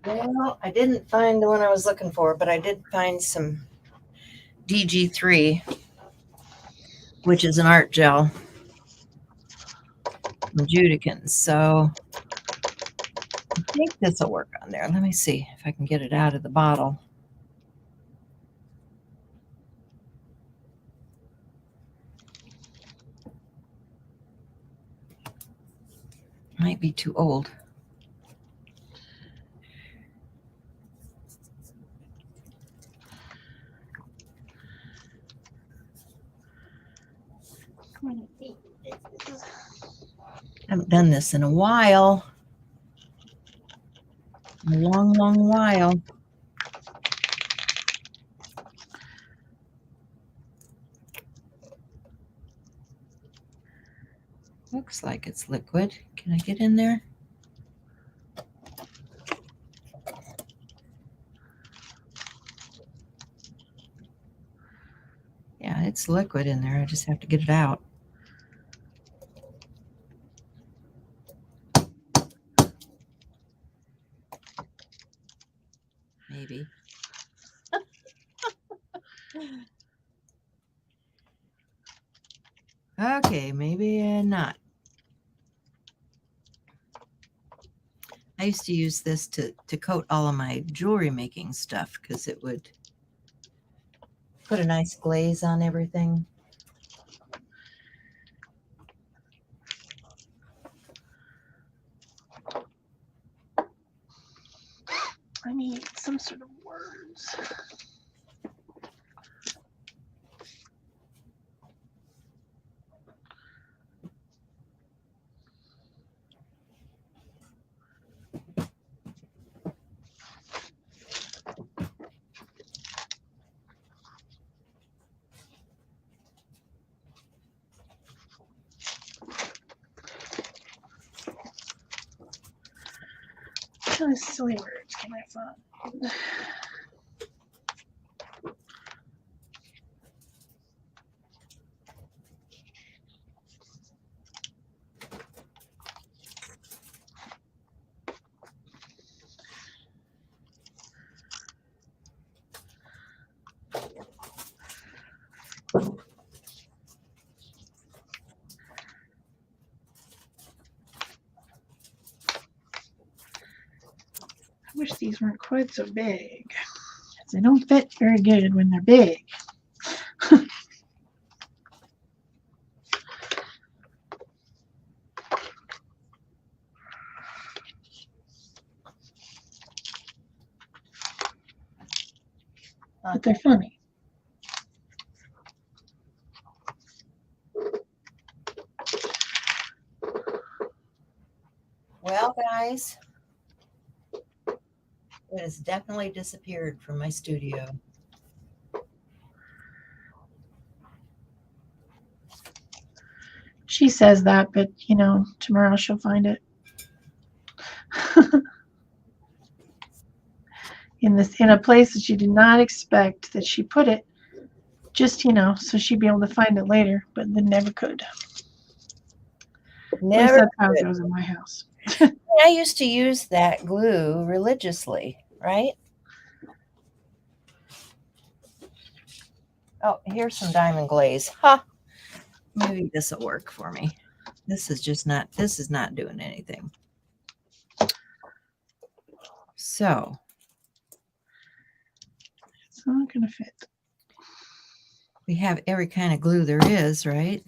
Well, I didn't find the one I was looking for, but I did find some DG3, which is an art gel from Judikins. So I think this will work on there. Let me see if I can get it out of the bottle. Might be too old. Haven't done this in a while. A long, long while. Looks like it's liquid. Can I get in there? Yeah, it's liquid in there. I just have to get it out. Maybe. Okay, maybe not. I used to use this to coat all of my jewelry making stuff because it would put a nice glaze on everything. I need some sort of words. What kind of silly words can I find? wish these weren't quite so big. They don't fit very good when they're big. But they're funny. Well, guys, it has definitely disappeared from my studio. She says that, but you know, tomorrow she'll find it. in a place that she did not expect that she put it. Just, you know, so she'd be able to find it later, but then never could. At least that's how it goes in my house. I used to use that glue religiously, right? Oh, here's some diamond glaze. Ha! Maybe this will work for me. This is not doing anything. So it's not going to fit. We have every kind of glue there is, right?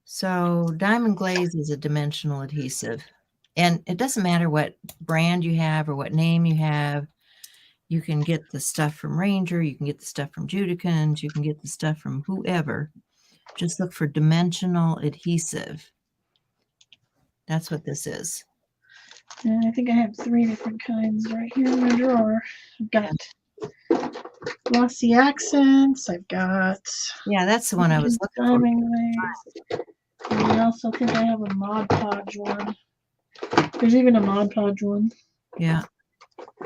So diamond glaze is a dimensional adhesive. And it doesn't matter what brand you have or what name you have. You can get the stuff from Ranger. You can get the stuff from Judikins. You can get the stuff from whoever. Just look for dimensional adhesive. That's what this is. And I think I have 3 different kinds right here in my drawer. I've got glossy accents. I've got that's the one I was looking for. Diamond glaze. And I also think I have a Mod Podge one. There's even a Mod Podge one. Yeah.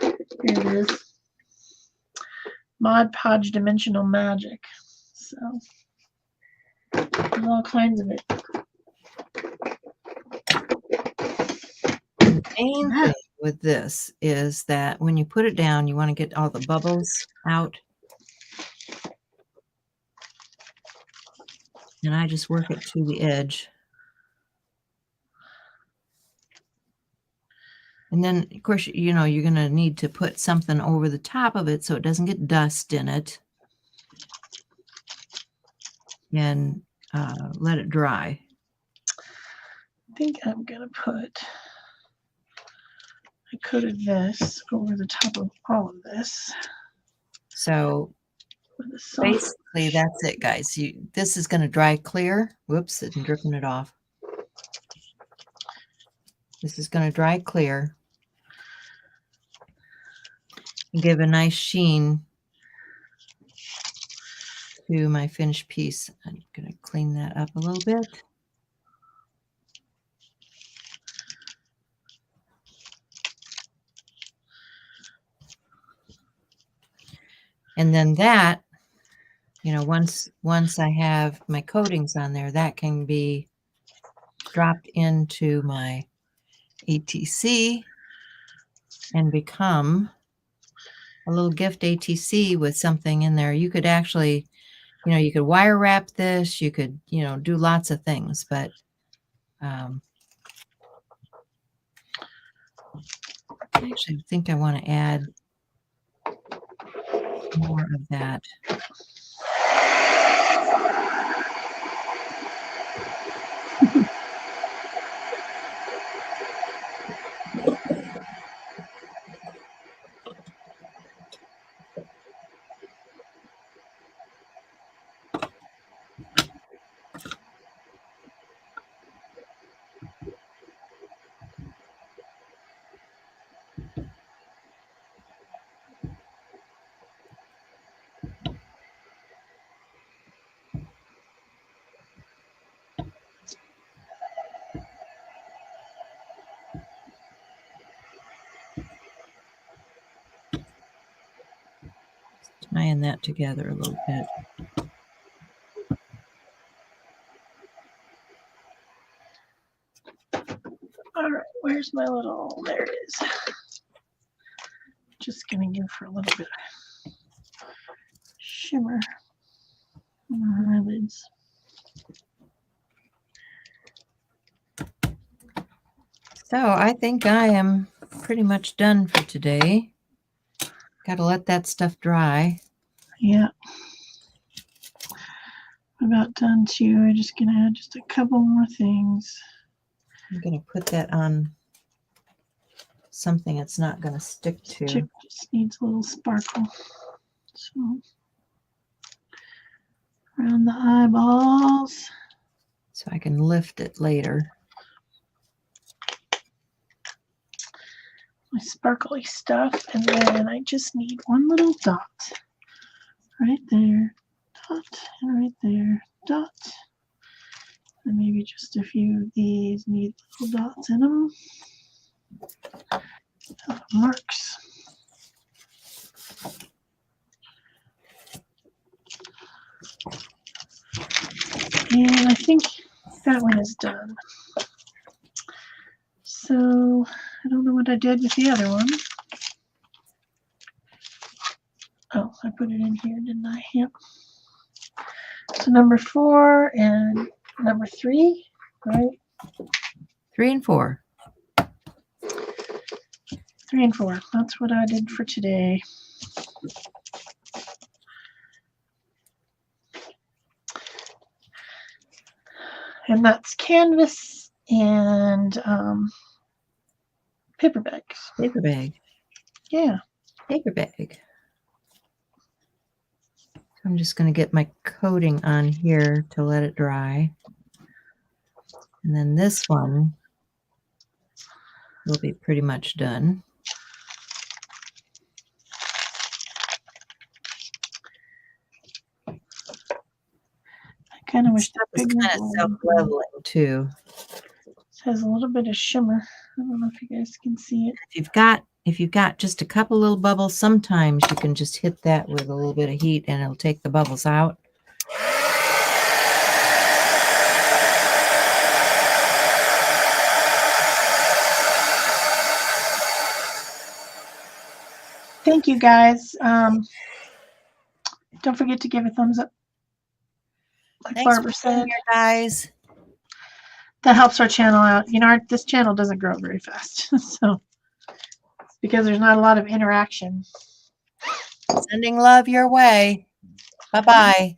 Here it is. Mod Podge Dimensional Magic. So there's all kinds of it. The main thing with this is that when you put it down, you want to get all the bubbles out. And I just work it to the edge. And then, of course, you know, you're going to need to put something over the top of it so it doesn't get dust in it. And let it dry. I think I'm going to put, I coated this over the top of all of this. So basically, that's it, guys. This is going to dry clear. Whoops, I'm dripping it off. This is going to dry clear. And give a nice sheen to my finished piece. I'm going to clean that up a little bit. And then that, you know, once I have my coatings on there, that can be dropped into my ATC and become a little gift ATC with something in there. You could actually, you know, you could wire wrap this. You could, you know, do lots of things, but I actually think I want to add more of that. Tying that together a little bit. All right, where's my little, there it is. Just gonna give her a little bit of shimmer on her eyelids. So I think I am pretty much done for today. Got to let that stuff dry. Yeah. About done too. I'm just gonna add just a couple more things. I'm going to put that on something it's not going to stick to. Chick just needs a little sparkle. So around the eyeballs. So I can lift it later. My sparkly stuff, and then I just need one little dot right there, dot, and right there, dot, and maybe just a few of these need little dots in them. Marks. And I think that one is done. So I don't know what I did with the other one. Oh, I put it in here, didn't I? Yep. So number 4 and number 3, right? 3 and 4. 3 and 4. That's what I did for today. And that's canvas and paper bags. Paper bag. Yeah. Paper bag. I'm just going to get my coating on here to let it dry. And then this one will be pretty much done. I kind of wish that It's pigment kind of self-leveling too. has a little bit of shimmer. I don't know if you guys can see it. If you've got just a couple little bubbles, sometimes you can just hit that with a little bit of heat and it'll take the bubbles out. Thank you, guys. Don't forget to give a thumbs up. Like Thanks Barbara for being said, here, guys. that helps our channel out. You know, this channel doesn't grow very fast, so it's because there's not a lot of interaction. Sending love your way. Bye-bye.